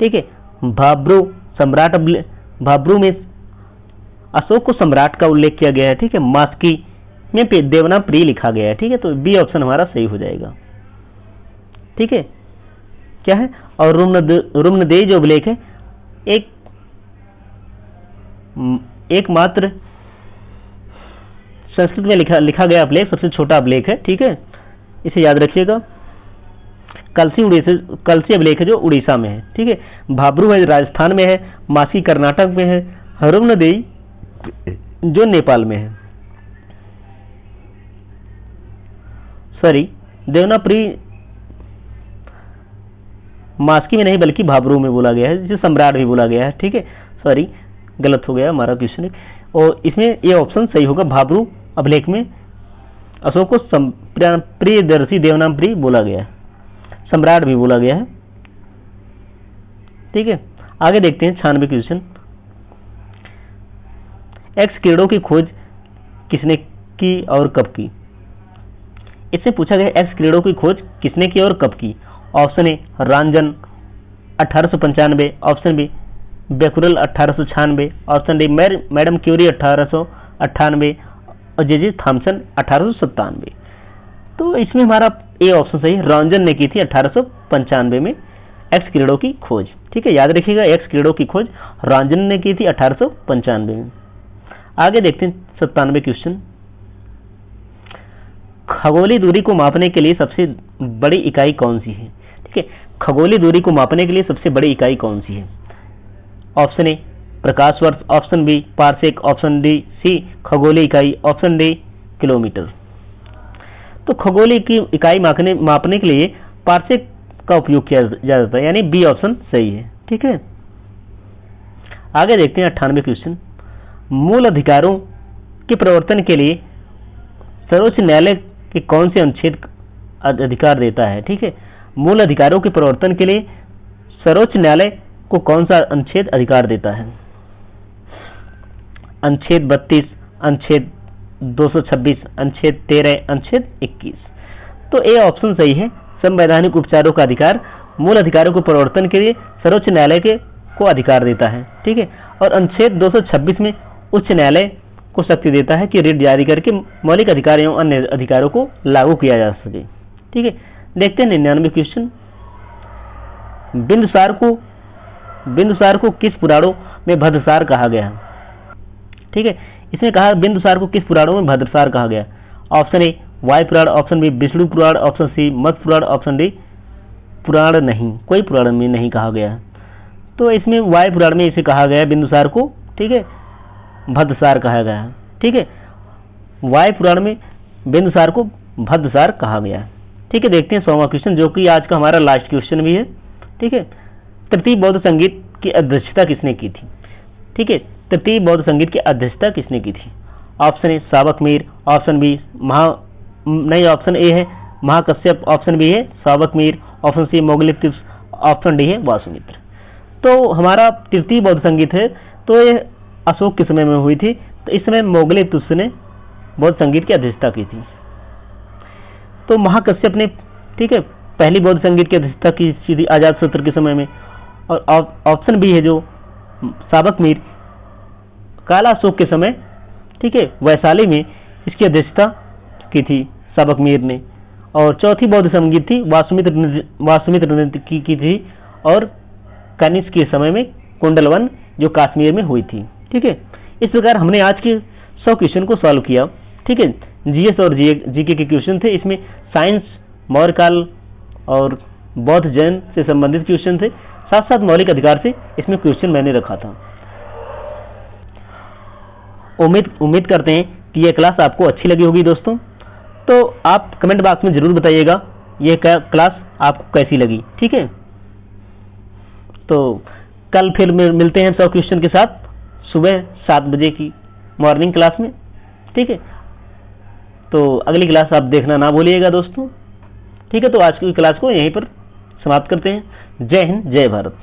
ठीक है, भाब्रू में अशोक को सम्राट का उल्लेख किया गया है। ठीक है, मास्की में देवनाप्रिय लिखा गया है। ठीक है, तो बी ऑप्शन हमारा सही हो जाएगा। ठीक है, क्या है? और रुम्नदेही जो अभिलेख है एकमात्र संस्कृत में लिखा गया अभिलेख, सबसे छोटा अभिलेख है। ठीक है, इसे याद रखिएगा। कलसी अभिलेख है जो उड़ीसा में है। ठीक है, भाब्रू है राजस्थान में है, मास्की कर्नाटक में है, रुम्नदेही जो नेपाल में है। सॉरी, देवनाप्रिय मास्की में नहीं बल्कि भाब्रू में बोला गया है, जिसे सम्राट भी बोला गया है। ठीक है, सॉरी गलत हो गया हमारा क्वेश्चन। और इसमें ये ऑप्शन सही होगा, भाब्रू अभिलेख में अशोक को प्रियदर्शी देवनाप्रिय बोला गया है, सम्राट भी बोला गया है। ठीक है, आगे देखते हैं 96 क्वेश्चन। एक्स किरणों की खोज किसने की और कब की? इससे पूछा गया एक्स किरणों की खोज किसने की और कब की? Option A Roentgen 1895, option B Becquerel 1896, option D madam Curie 1898 और जे थॉमसन 1897। तो इसमें हमारा ए ऑप्शन सही, रांजन ने की थी 1895 में एक्स किरणों की खोज। ठीक है, याद रखिएगा, एक्स किरणों की खोज रांजन ने की थी 1895 में। आगे देखते हैं 97 क्वेश्चन। खगोलीय दूरी को मापने के लिए सबसे बड़ी इकाई कौन सी है? ठीक है, खगोलीय दूरी को मापने के लिए सबसे बड़ी इकाई कौन सी है? ऑप्शन ए प्रकाश वर्ष, option B parsec, option D C खगोलीय इकाई, ऑप्शन डी किलोमीटर। तो खगोलीय की इकाई मापने के लिए पारसेक का उपयोग किया जाता है, यानी बी ऑप्शन सही है। ठीक है, आगे देखते हैं 98 क्वेश्चन। मूल अधिकारों के प्रवर्तन के लिए सर्वोच्च न्यायालय के कौन से अनुच्छेद अधिकार देता है? ठीक है, मूल अधिकारों के प्रवर्तन के लिए सर्वोच्च न्यायालय को कौन सा अनुच्छेद अधिकार देता है? अनुच्छेद 32, अनुच्छेद 226, अनुच्छेद 13, अनुच्छेद 21। तो ए ऑप्शन सही है, संवैधानिक उपचारों का अधिकार मूल अधिकारों के प्रवर्तन के लिए सर्वोच्च न्यायालय को अधिकार देता है। ठीक है, और अनुच्छेद 226 में उच्च न्यायालय को शक्ति देता है कि रिट जारी करके मौलिक अधिकार एवं अन्य अधिकारों को लागू किया जा सके। ठीक है, देखते हैं 99 क्वेश्चन। बिंदुसार को किस पुराणों में भद्रसार कहा गया? ठीक है, इसमें कहा बिंदुसार को किस पुराणों में भद्रसार कहा गया? ऑप्शन ए वायु पुराण, ऑप्शन बी विष्णु पुराण, ऑप्शन सी मत्स्य पुराण, ऑप्शन डी पुराण नहीं, कोई पुराण में नहीं कहा गया। तो इसमें वायु पुराण में इसे कहा गया बिंदुसार को, ठीक है, भद्रसार कहा गया है। ठीक है, वायु पुराण में बिंदुसार को भद्रसार कहा गया है। ठीक है, देखते हैं 100वां क्वेश्चन, जो कि आज का हमारा लास्ट क्वेश्चन भी है। ठीक है, तृतीय बौद्ध संगीत की अध्यक्षता किसने की थी? ठीक है, तृतीय बौद्ध संगीत की अध्यक्षता किसने की थी? ऑप्शन ए सावक मीर, ऑप्शन बी ऑप्शन ए है महाकश्यप, ऑप्शन बी है सावक मीर, ऑप्शन सी मोगलिक तिब्स, ऑप्शन डी है वासुमित्र। तो हमारा तृतीय बौद्ध संगीत है, तो ये अशोक के समय में हुई थी। तो इस समय मोगलिक तिब्स ने बौद्ध संगीत की अध्यक्षता की थी। तो महाकश्यप ने, ठीक है, पहली बौद्ध संगीत की अध्यक्षता की थी आजाद सत्र के समय में। और ऑप्शन बी है जो सावक मीर, काला अशोक के समय, ठीक है, वैशाली में इसकी अध्यक्षता की थी सावक मीर ने। और चौथी बौद्ध संगीत थी वासुमित्र ने की थी, और कनिष्क के समय में कुंडलवन जो कश्मीर में हुई थी। ठीक है, इस प्रकार हमने आज के 100 क्वेश्चन को सॉल्व किया। ठीक है, जीएस और जीके के क्वेश्चन थे, इसमें साइंस, मौर्य काल और बौद्ध जैन से संबंधित क्वेश्चन थे, साथ साथ मौलिक अधिकार से इसमें क्वेश्चन मैंने रखा था। उम्मीद करते हैं कि यह क्लास आपको अच्छी लगी होगी दोस्तों। तो आप कमेंट बॉक्स में जरूर बताइएगा यह क्लास आपको कैसी लगी। ठीक है, तो कल फिर मिलते हैं 100 क्वेश्चन के साथ सुबह 7 बजे की मॉर्निंग क्लास में। ठीक है, तो अगली क्लास आप देखना ना भूलिएगा दोस्तों। ठीक है, तो आज की क्लास को यहीं पर समाप्त करते हैं। जय हिंद, जय भारत।